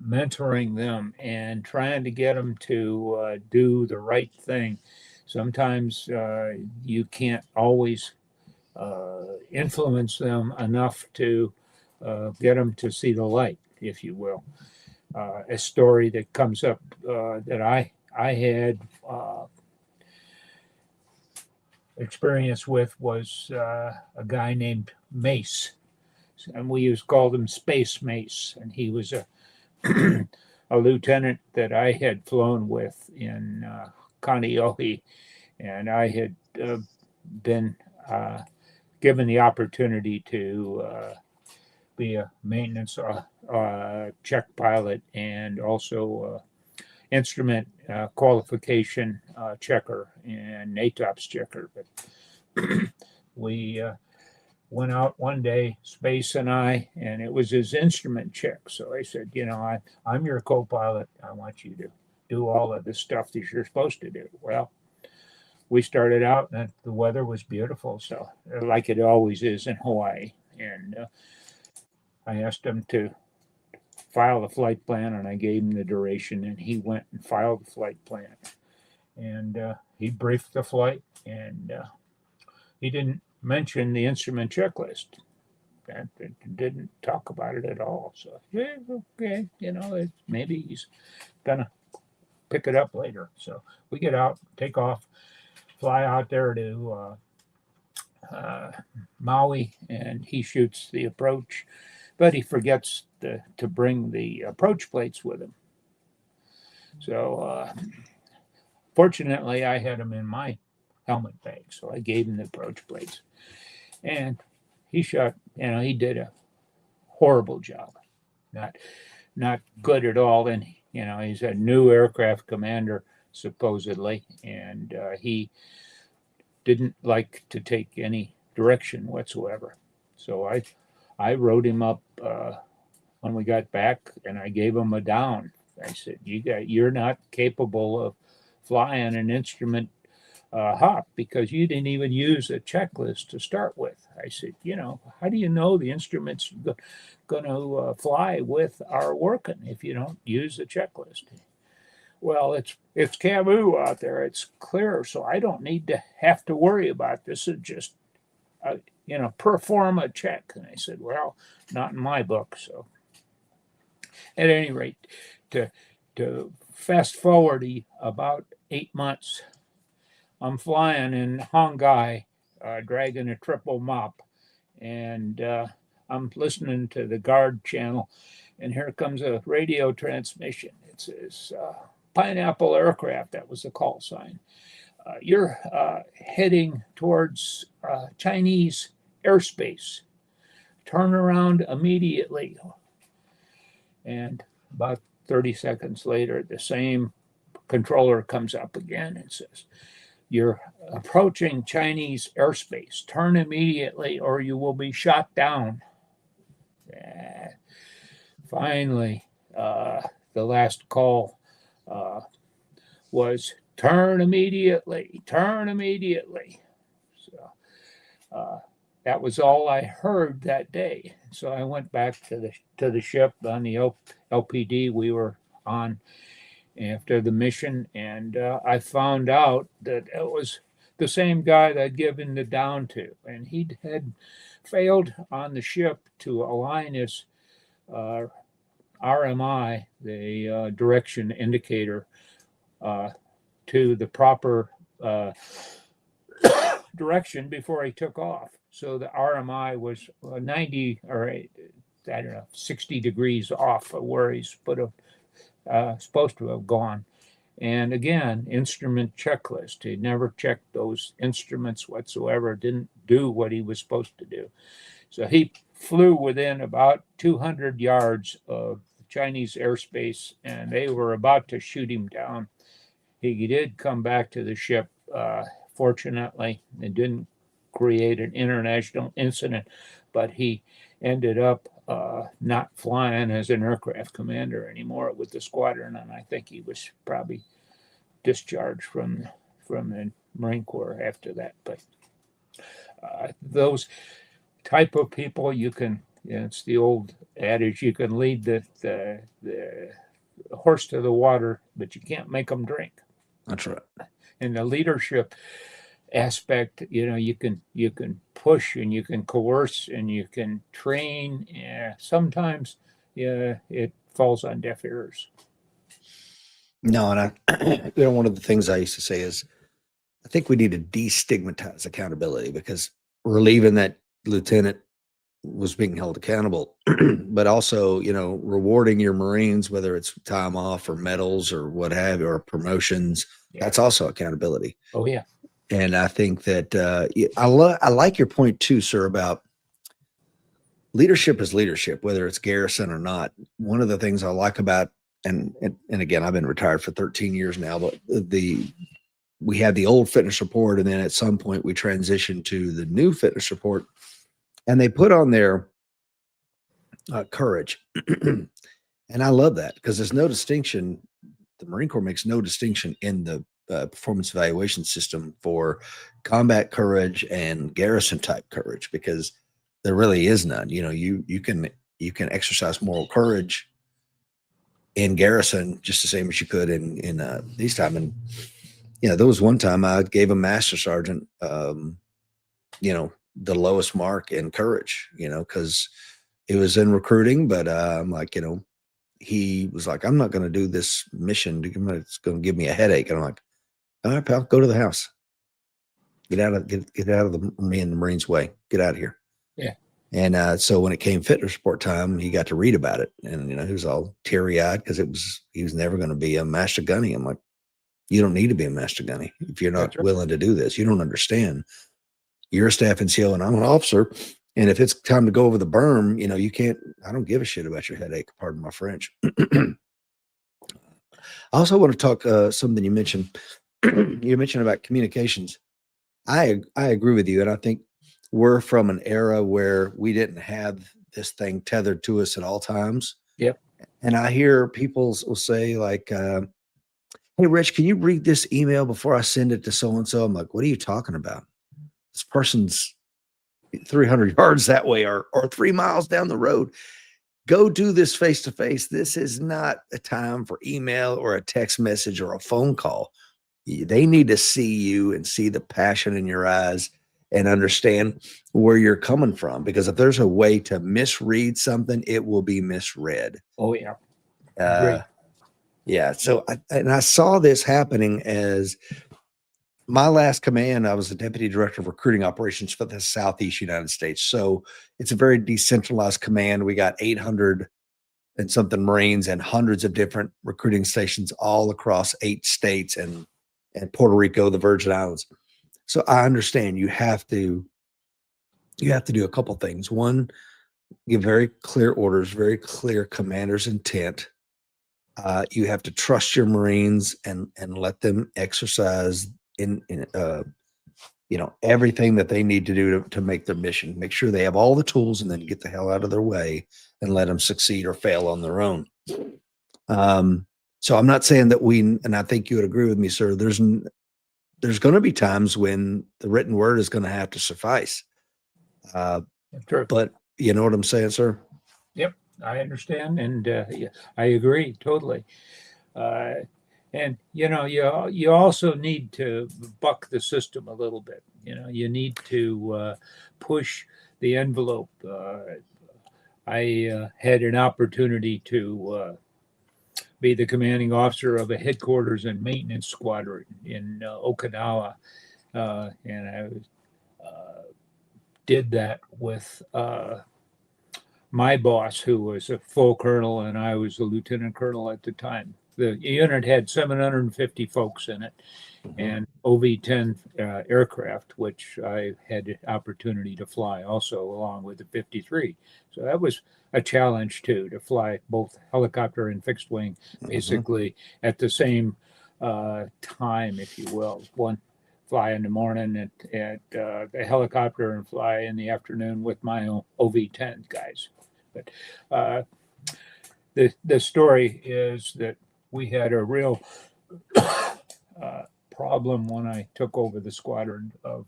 mentoring them and trying to get them to do the right thing, sometimes you can't always influence them enough to get them to see the light, if you will. A story that comes up that I had experience with was a guy named Mace, and we used to call him Space Mace, and he was a a lieutenant that I had flown with in Kaneohe, and I had been given the opportunity to be a maintenance check pilot and also instrument qualification checker and NATOPS checker. But we went out one day, Space and I, and it was his instrument check. So I said, I'm your co-pilot. I want you to do all of the stuff that you're supposed to do. Well, we started out and the weather was beautiful, so like it always is in Hawaii. And I asked him to file the flight plan, and I gave him the duration, and he went and filed the flight plan. And he briefed the flight, and he didn't mention the instrument checklist. That didn't talk about it at all. So yeah, okay, maybe he's gonna pick it up later. So we get out, take off, fly out there to Maui, and he shoots the approach, but he forgets to bring the approach plates with him. So fortunately, I had them in my helmet bag, so I gave him the approach plates. And he shot, he did a horrible job. Not good at all. And, he's a new aircraft commander, supposedly, and he didn't like to take any direction whatsoever. So I wrote him up when we got back, and I gave him a down. I said, you're not capable of flying an instrument hop because you didn't even use a checklist to start with. I said, how do you know the instruments going to fly with are working if you don't use a checklist? Well, it's Camus out there. It's clear, so I don't need to have to worry about this. It's just perform a check. And I said, well, not in my book. So at any rate, to fast forward about 8 months, I'm flying in Hongai, dragging a triple mop, and I'm listening to the guard channel, and here comes a radio transmission. It says, Pineapple Aircraft, that was the call sign. You're heading towards Chinese airspace. Turn around immediately. And about 30 seconds later, the same controller comes up again and says, you're approaching Chinese airspace. Turn immediately or you will be shot down. Finally, the last call was turn immediately, turn immediately. So that was all I heard that day. So I went back to the ship on the LPD we were on after the mission, and I found out that it was the same guy that I'd given the down to, and he had failed on the ship to align his RMI, the direction indicator, to the proper direction before he took off. So the RMI was 90 or 60 degrees off of where he's supposed to have gone. And again, instrument checklist. He never checked those instruments whatsoever, didn't do what he was supposed to do. So he flew within about 200 yards of Chinese airspace, and they were about to shoot him down. He did come back to the ship, fortunately, and didn't create an international incident, but he ended up not flying as an aircraft commander anymore with the squadron, and I think he was probably discharged from the Marine Corps after that. But those type of people, you can, it's the old adage, you can lead the horse to the water, but you can't make them drink.
That's right.
In the leadership aspect, you can push and you can coerce and you can train. Yeah, sometimes, yeah, it falls on deaf ears.
No, and one of the things I used to say is, I think we need to destigmatize accountability, because relieving that lieutenant was being held accountable, but also, rewarding your Marines, whether it's time off or medals or what have you, or promotions,
Yeah.
that's also accountability.
Oh yeah.
And I think that I like your point too, sir, about leadership is leadership, whether it's garrison or not. One of the things I like about, and again, I've been retired for 13 years now, but we had the old fitness report, and then at some point we transitioned to the new fitness report, and they put on there courage. And I love that, because there's no distinction. The Marine Corps makes no distinction in the performance evaluation system for combat courage and garrison type courage, because there really is none. You can exercise moral courage in garrison just the same as you could in these time. And there was one time I gave a master sergeant, the lowest mark in courage, because it was in recruiting, but I'm like, he was like, I'm not going to do this mission. It's going to give me a headache. And I'm like, all right, pal, go to the house. Get out of me and the Marines' way. Get out of here.
Yeah.
And so when it came fitness report time, he got to read about it, and he was all teary eyed, because he was never going to be a master gunny. I'm like, you don't need to be a master gunny if you're not willing to do this. You don't understand. You're a staff NCO and I'm an officer. And if it's time to go over the berm, you can't, I don't give a shit about your headache. Pardon my French. I also want to talk something you mentioned. You mentioned about communications. I agree with you. And I think we're from an era where we didn't have this thing tethered to us at all times.
Yep.
And I hear people will say like, hey, Rich, can you read this email before I send it to so-and-so? I'm like, what are you talking about? This person's 300 yards that way or 3 miles down the road. Go do this face to face. This is not a time for email or a text message or a phone call. They need to see you and see the passion in your eyes and understand where you're coming from. Because if there's a way to misread something, it will be misread.
Oh yeah.
Great. Yeah. So I saw this happening as my last command. I was the deputy director of recruiting operations for the Southeast United States. So it's a very decentralized command. We got 800 and something Marines and hundreds of different recruiting stations all across 8 states and Puerto Rico, the Virgin Islands. So I understand you have to do a couple things. One, give very clear orders, very clear commander's intent. You have to trust your Marines and let them exercise in everything that they need to do to make their mission. Make sure they have all the tools, and then get the hell out of their way and let them succeed or fail on their own. So I'm not saying that and I think you would agree with me, sir, there's going to be times when the written word is going to have to suffice.
True.
But you know what I'm saying, sir?
Yep, I understand, and I agree totally. And you also need to buck the system a little bit. You need to push the envelope. I had an opportunity to be the commanding officer of a headquarters and maintenance squadron in Okinawa, and I did that with my boss, who was a full colonel, and I was a lieutenant colonel at the time. the unit had 750 folks in it, and OV-10 aircraft, which I had the opportunity to fly also along with the 53. So that was a challenge too, to fly both helicopter and fixed wing basically at the same time, if you will. One fly in the morning at the helicopter and fly in the afternoon with my own OV-10 guys. But the story is that we had a real problem when I took over the squadron of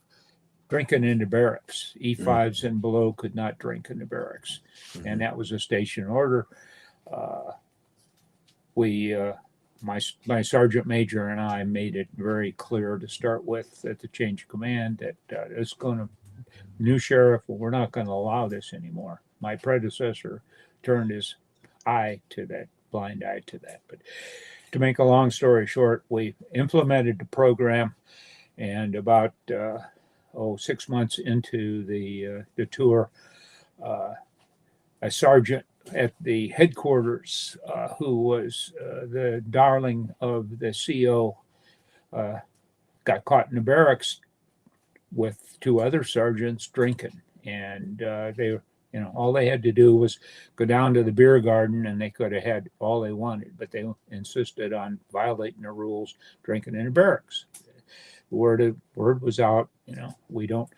drinking in the barracks. E5s and below could not drink in the barracks, and that was a station order. My sergeant major and I made it very clear to start with at the change of command that it's going to new sheriff. Well, we're not going to allow this anymore. My predecessor turned his blind eye to that. But to make a long story short, we implemented the program, and about 6 months into the tour, a sergeant at the headquarters, who was the darling of the CO, got caught in the barracks with 2 other sergeants drinking, and all they had to do was go down to the beer garden, and they could have had all they wanted, but they insisted on violating the rules, drinking in the barracks. The word was out, we don't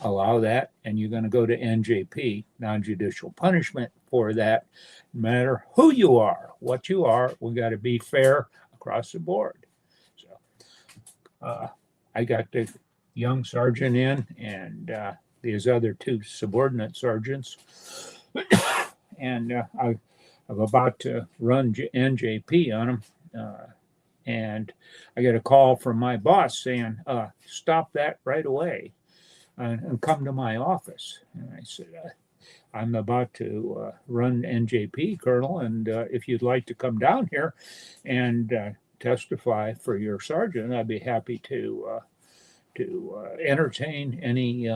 allow that, and you're going to go to NJP, non-judicial punishment, for that. No matter who you are, what you are, we got to be fair across the board. So I got the young sergeant in, and these other 2 subordinate sergeants, and I'm about to run NJP on them, and I get a call from my boss saying, stop that right away and come to my office. And I said, I'm about to run NJP, Colonel, and if you'd like to come down here and testify for your sergeant, I'd be happy to entertain any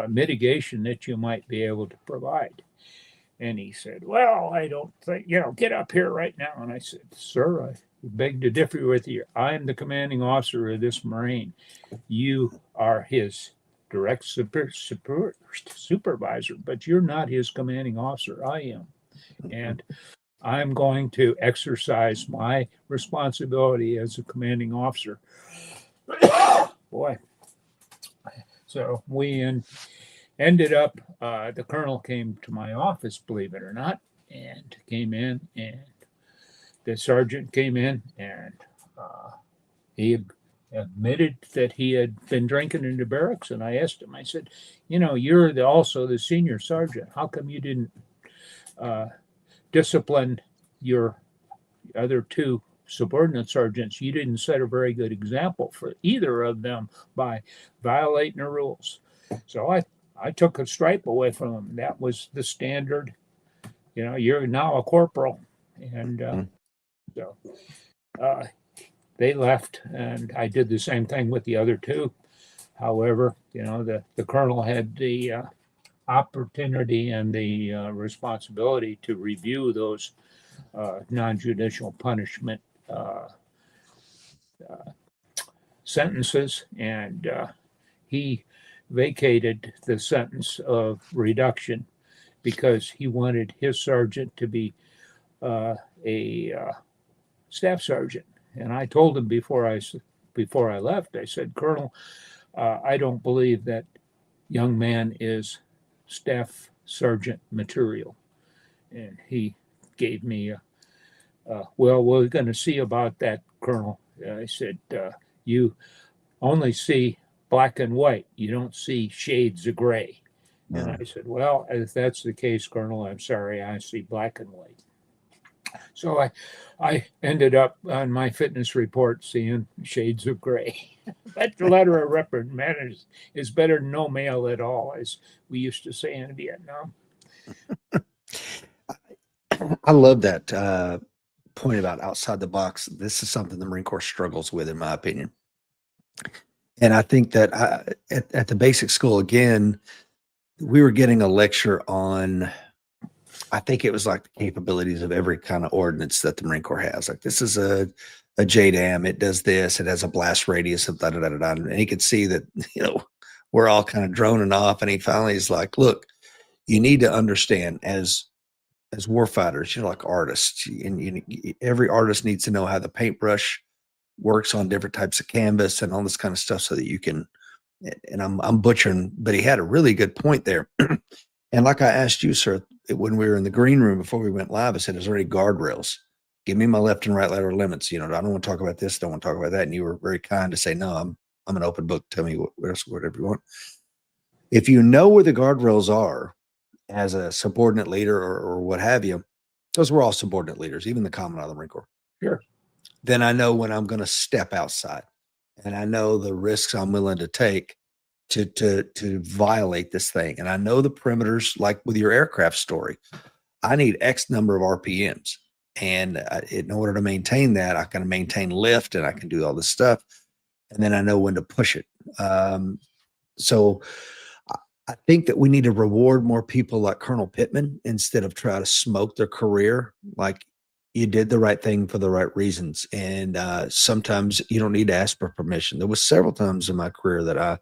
mitigation that you might be able to provide. And he said, well, I don't think, get up here right now. And I said, sir, I beg to differ with you. I'm the commanding officer of this Marine. You are his direct supervisor, but you're not his commanding officer. I am. And I'm going to exercise my responsibility as a commanding officer. Boy. So we ended up, the colonel came to my office, believe it or not, and came in, and the sergeant came in, and he admitted that he had been drinking in the barracks. And I asked him, I said, you're also the senior sergeant. How come you didn't discipline your other 2 subordinate sergeants? You didn't set a very good example for either of them by violating the rules. So I took a stripe away from them. That was the standard. You're now a corporal. And so they left, and I did the same thing with the other 2. However, the colonel had the opportunity and the responsibility to review those non-judicial punishment sentences, and he vacated the sentence of reduction because he wanted his sergeant to be a staff sergeant. And I told him before I left, I said, Colonel, I don't believe that young man is staff sergeant material. And he gave me well, we're going to see about that, Colonel. I said, you only see black and white. You don't see shades of gray. And I said, well, if that's the case, Colonel, I'm sorry, I see black and white. So I ended up on my fitness report seeing shades of gray. That letter of reprimand is better than no mail at all, as we used to say in Vietnam.
I love that point about outside the box. This is something the Marine Corps struggles with, in my opinion. And I think that at the basic school, again, we were getting a lecture on I think it was like the capabilities of every kind of ordnance that the Marine Corps has. Like this is a JDAM. It does this. It has a blast radius of da da da da. And he could see that, we're all kind of droning off. And he finally is like, look, you need to understand as warfighters, like artists, and every artist needs to know how the paintbrush works on different types of canvas and all this kind of stuff so that you can. And I'm butchering, but he had a really good point there. And like I asked you, sir, when we were in the green room before we went live, I said, "Is there any guardrails? Give me my left and right lateral limits. I don't want to talk about this. Don't want to talk about that." And you were very kind to say, "No, I'm an open book. Tell me whatever you want." If you know where the guardrails are as a subordinate leader or what have you, because we're all subordinate leaders, even the Commandant of the Marine Corps.
Sure.
Then I know when I'm going to step outside, and I know the risks I'm willing to take to violate this thing. And I know the perimeters, like with your aircraft story. I need X number of RPMs, and in order to maintain that, I can maintain lift, and I can do all this stuff, and then I know when to push it. So I think that we need to reward more people like Colonel Pittman instead of try to smoke their career. Like, you did the right thing for the right reasons. And sometimes you don't need to ask for permission. There was several times in my career that I,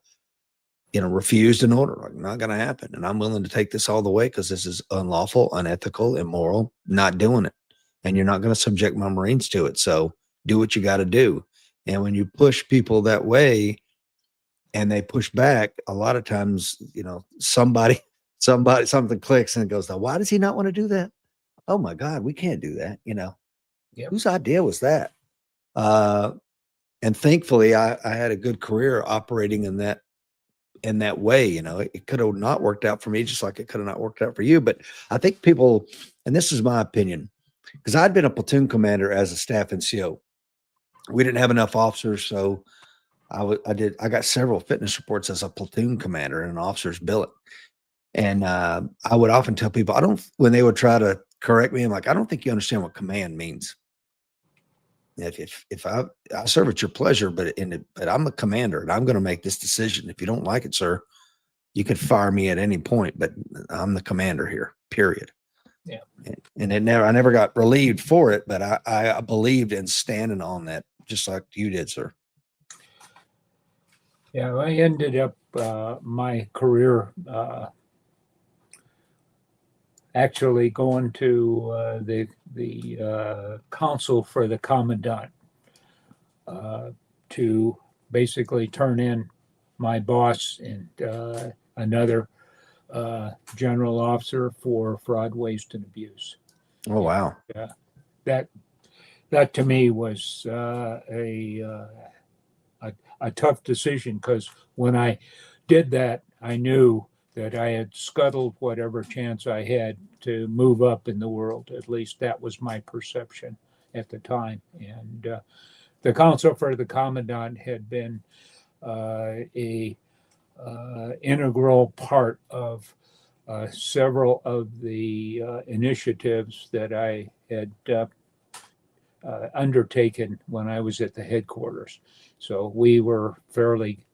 refused an order, like, not going to happen. And I'm willing to take this all the way because this is unlawful, unethical, immoral, not doing it. And you're not going to subject my Marines to it. So do what you got to do. And when you push people that way and they push back, a lot of times, something clicks and it goes, now, why does he not want to do that? Oh my God, we can't do that.
Yep.
Whose idea was that? And thankfully I had a good career operating in that way. It could have not worked out for me, just like it could have not worked out for you. But I think people, and this is my opinion, because I'd been a platoon commander as a staff NCO. We didn't have enough officers. So I got several fitness reports as a platoon commander in an officer's billet. And I would often tell people, when they would try to correct me, I'm like, I don't think you understand what command means. If I serve at your pleasure, but I'm a commander and I'm going to make this decision. If you don't like it, sir, you could fire me at any point, but I'm the commander here, period.
Yeah.
And I never got relieved for it, but I believed in standing on that, just like you did, sir.
Yeah, I ended up my career actually going to the council for the commandant to basically turn in my boss and another general officer for fraud, waste, and abuse.
Oh, wow.
That to me was a tough decision, because when I did that, I knew that I had scuttled whatever chance I had to move up in the world. At least that was my perception at the time. And the council for the commandant had been a integral part of several of the initiatives that I had undertaken when I was at the headquarters. So we were fairly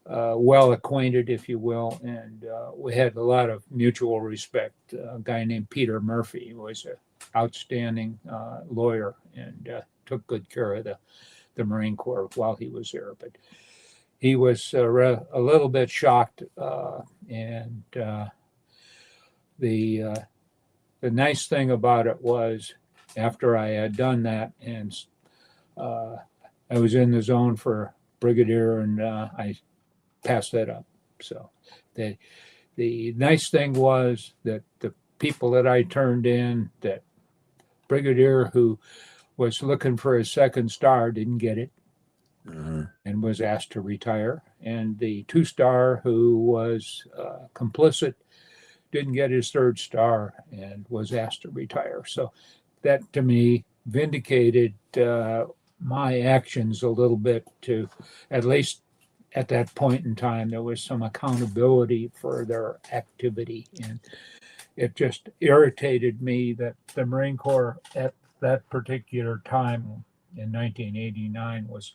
well acquainted, if you will, and we had a lot of mutual respect. A guy named Peter Murphy was an outstanding lawyer and took good care of the Marine Corps while he was there. But he was a little bit shocked, and the nice thing about it was, after I had done that, and I was in the zone for brigadier, and I passed that up. So the nice thing was that the people that I turned in, that brigadier who was looking for a second star didn't get it, and was asked to retire, and the 2-star who was complicit didn't get his 3rd star and was asked to retire. So that to me vindicated my actions a little bit. To at least at that point in time, there was some accountability for their activity. And it just irritated me that the Marine Corps at that particular time in 1989 was,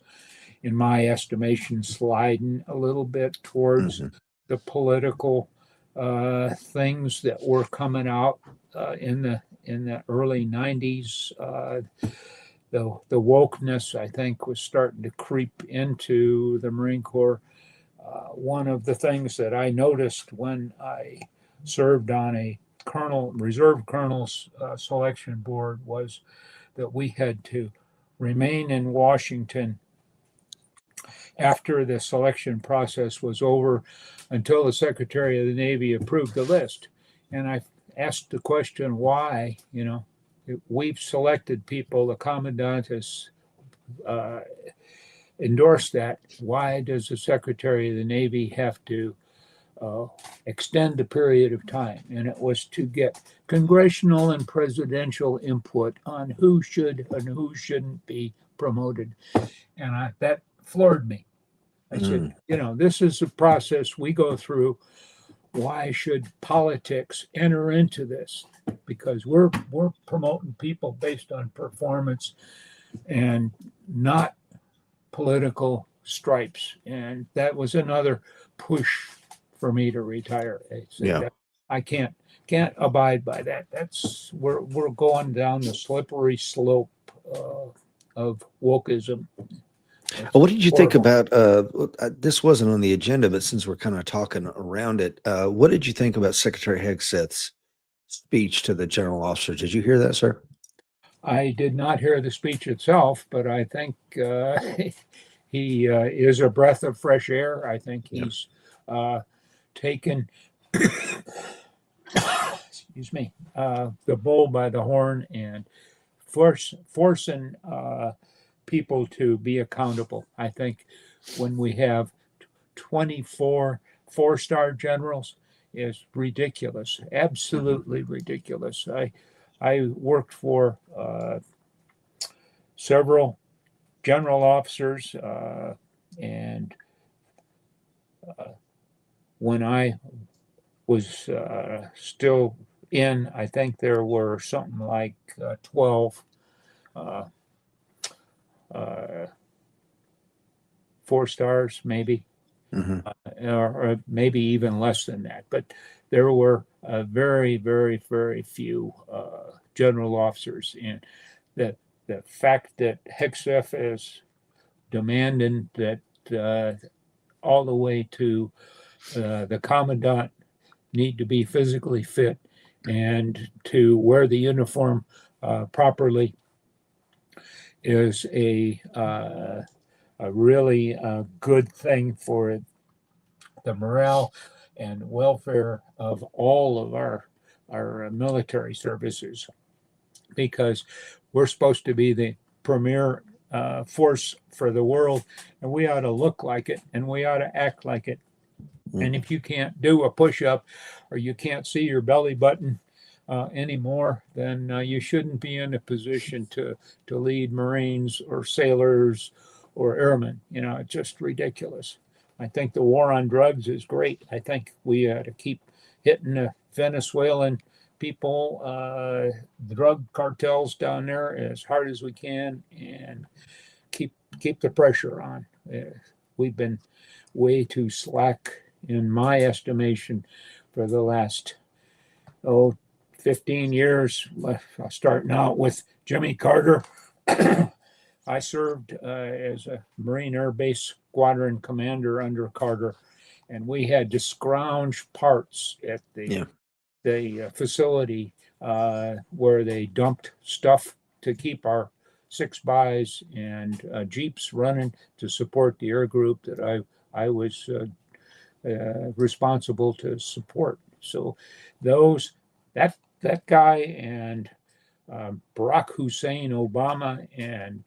in my estimation, sliding a little bit towards the political things that were coming out in the early 90s. The wokeness, I think, was starting to creep into the Marine Corps. One of the things that I noticed when I served on a reserve colonel's selection board was that we had to remain in Washington after the selection process was over until the Secretary of the Navy approved the list. And I asked the question, why? We've selected people, the commandant has endorsed that. Why does the Secretary of the Navy have to extend the period of time? And it was to get congressional and presidential input on who should and who shouldn't be promoted. And that floored me. I said, this is a process we go through. Why should politics enter into this? Because we're promoting people based on performance and not political stripes. And that was another push for me to retire. I said, I can't abide by that. We're going down the slippery slope of wokeism.
What did you think about this? Wasn't on the agenda, but since we're kind of talking around it, what did you think about Secretary Hegseth's speech to the general officers? Did you hear that, sir?
I did not hear the speech itself, but I think he is a breath of fresh air. I think he's taken excuse me, the bull by the horn and forcing people to be accountable. I think when we have 24 four-star generals is ridiculous, absolutely ridiculous. I worked for several general officers, and when I was still in, I think there were something like 12 4 stars, maybe, or maybe even less than that. But there were very, very, very few general officers. And the fact that Hegseth is demanding that all the way to the commandant need to be physically fit and to wear the uniform properly is a really good thing for the morale and welfare of all of our military services, because we're supposed to be the premier force for the world, and we ought to look like it and we ought to act like it. And if you can't do a push-up or you can't see your belly button anymore, then you shouldn't be in a position to lead Marines or sailors or airmen. It's just ridiculous. I think the war on drugs is great. I think we ought to keep hitting the Venezuelan people, the drug cartels down there as hard as we can, and keep the pressure on. We've been way too slack, in my estimation, for the last 15 years, starting out with Jimmy Carter. I served as a Marine Air Base Squadron Commander under Carter, and we had to scrounge parts at the facility where they dumped stuff to keep our 6x and Jeeps running to support the air group that I was responsible to support. So that guy and Barack Hussein Obama and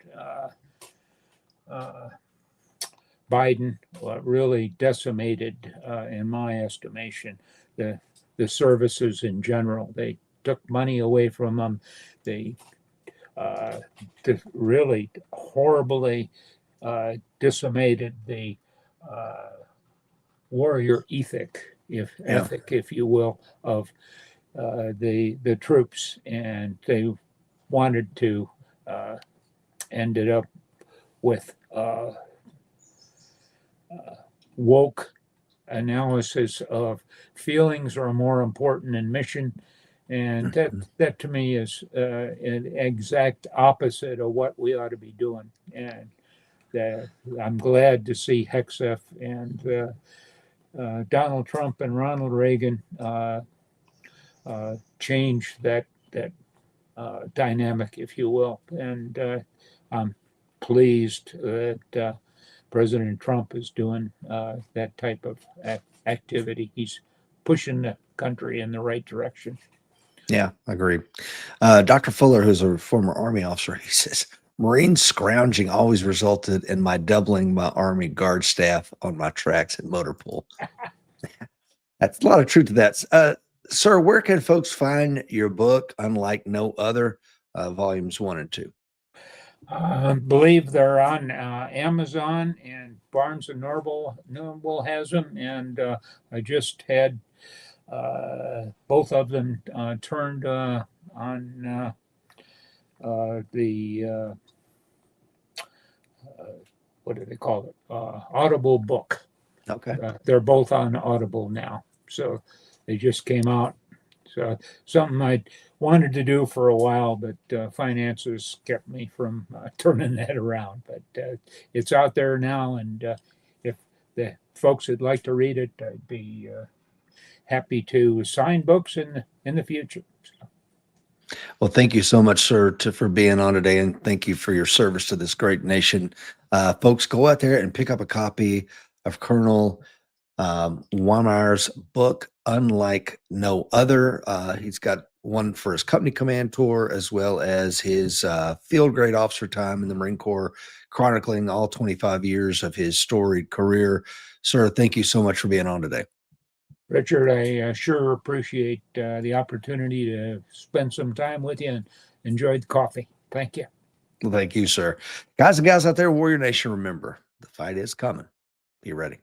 Biden really decimated, in my estimation, the services in general. They took money away from them. They really horribly decimated the warrior ethic, if you will, of the troops, and they wanted to end it up with woke analysis of feelings are more important than mission. And that to me is an exact opposite of what we ought to be doing. And I'm glad to see HECF and Donald Trump and Ronald Reagan change that dynamic, if you will. And I'm pleased that President Trump is doing that type of activity. He's pushing the country in the right direction.
Yeah, I agree. Dr. Fuller, who's a former Army officer, he says, Marine scrounging always resulted in my doubling my Army guard staff on my tracks and motor pool. That's a lot of truth to that. Sir, where can folks find your book, Unlike No Other, volumes 1 and 2?
I believe they're on Amazon, and Barnes and Noble has them. And I just had both of them turned on the what do they call it? Audible book.
Okay.
They're both on Audible now, so they just came out. So something I wanted to do for a while, but finances kept me from turning that around. But it's out there now, and if the folks would like to read it, I'd be happy to sign books in the future. So.
Well, thank you so much, sir, for being on today, and thank you for your service to this great nation. Folks, go out there and pick up a copy of Colonel Wemheuer's book, Unlike No Other. He's got one for his company command tour, as well as his field grade officer time in the Marine Corps, chronicling all 25 years of his storied career. Sir, thank you so much for being on today.
Richard, I sure appreciate the opportunity to spend some time with you and enjoy the coffee. Thank you.
Well, thank you, sir. Guys and gals out there, Warrior Nation, remember, the fight is coming. Be ready.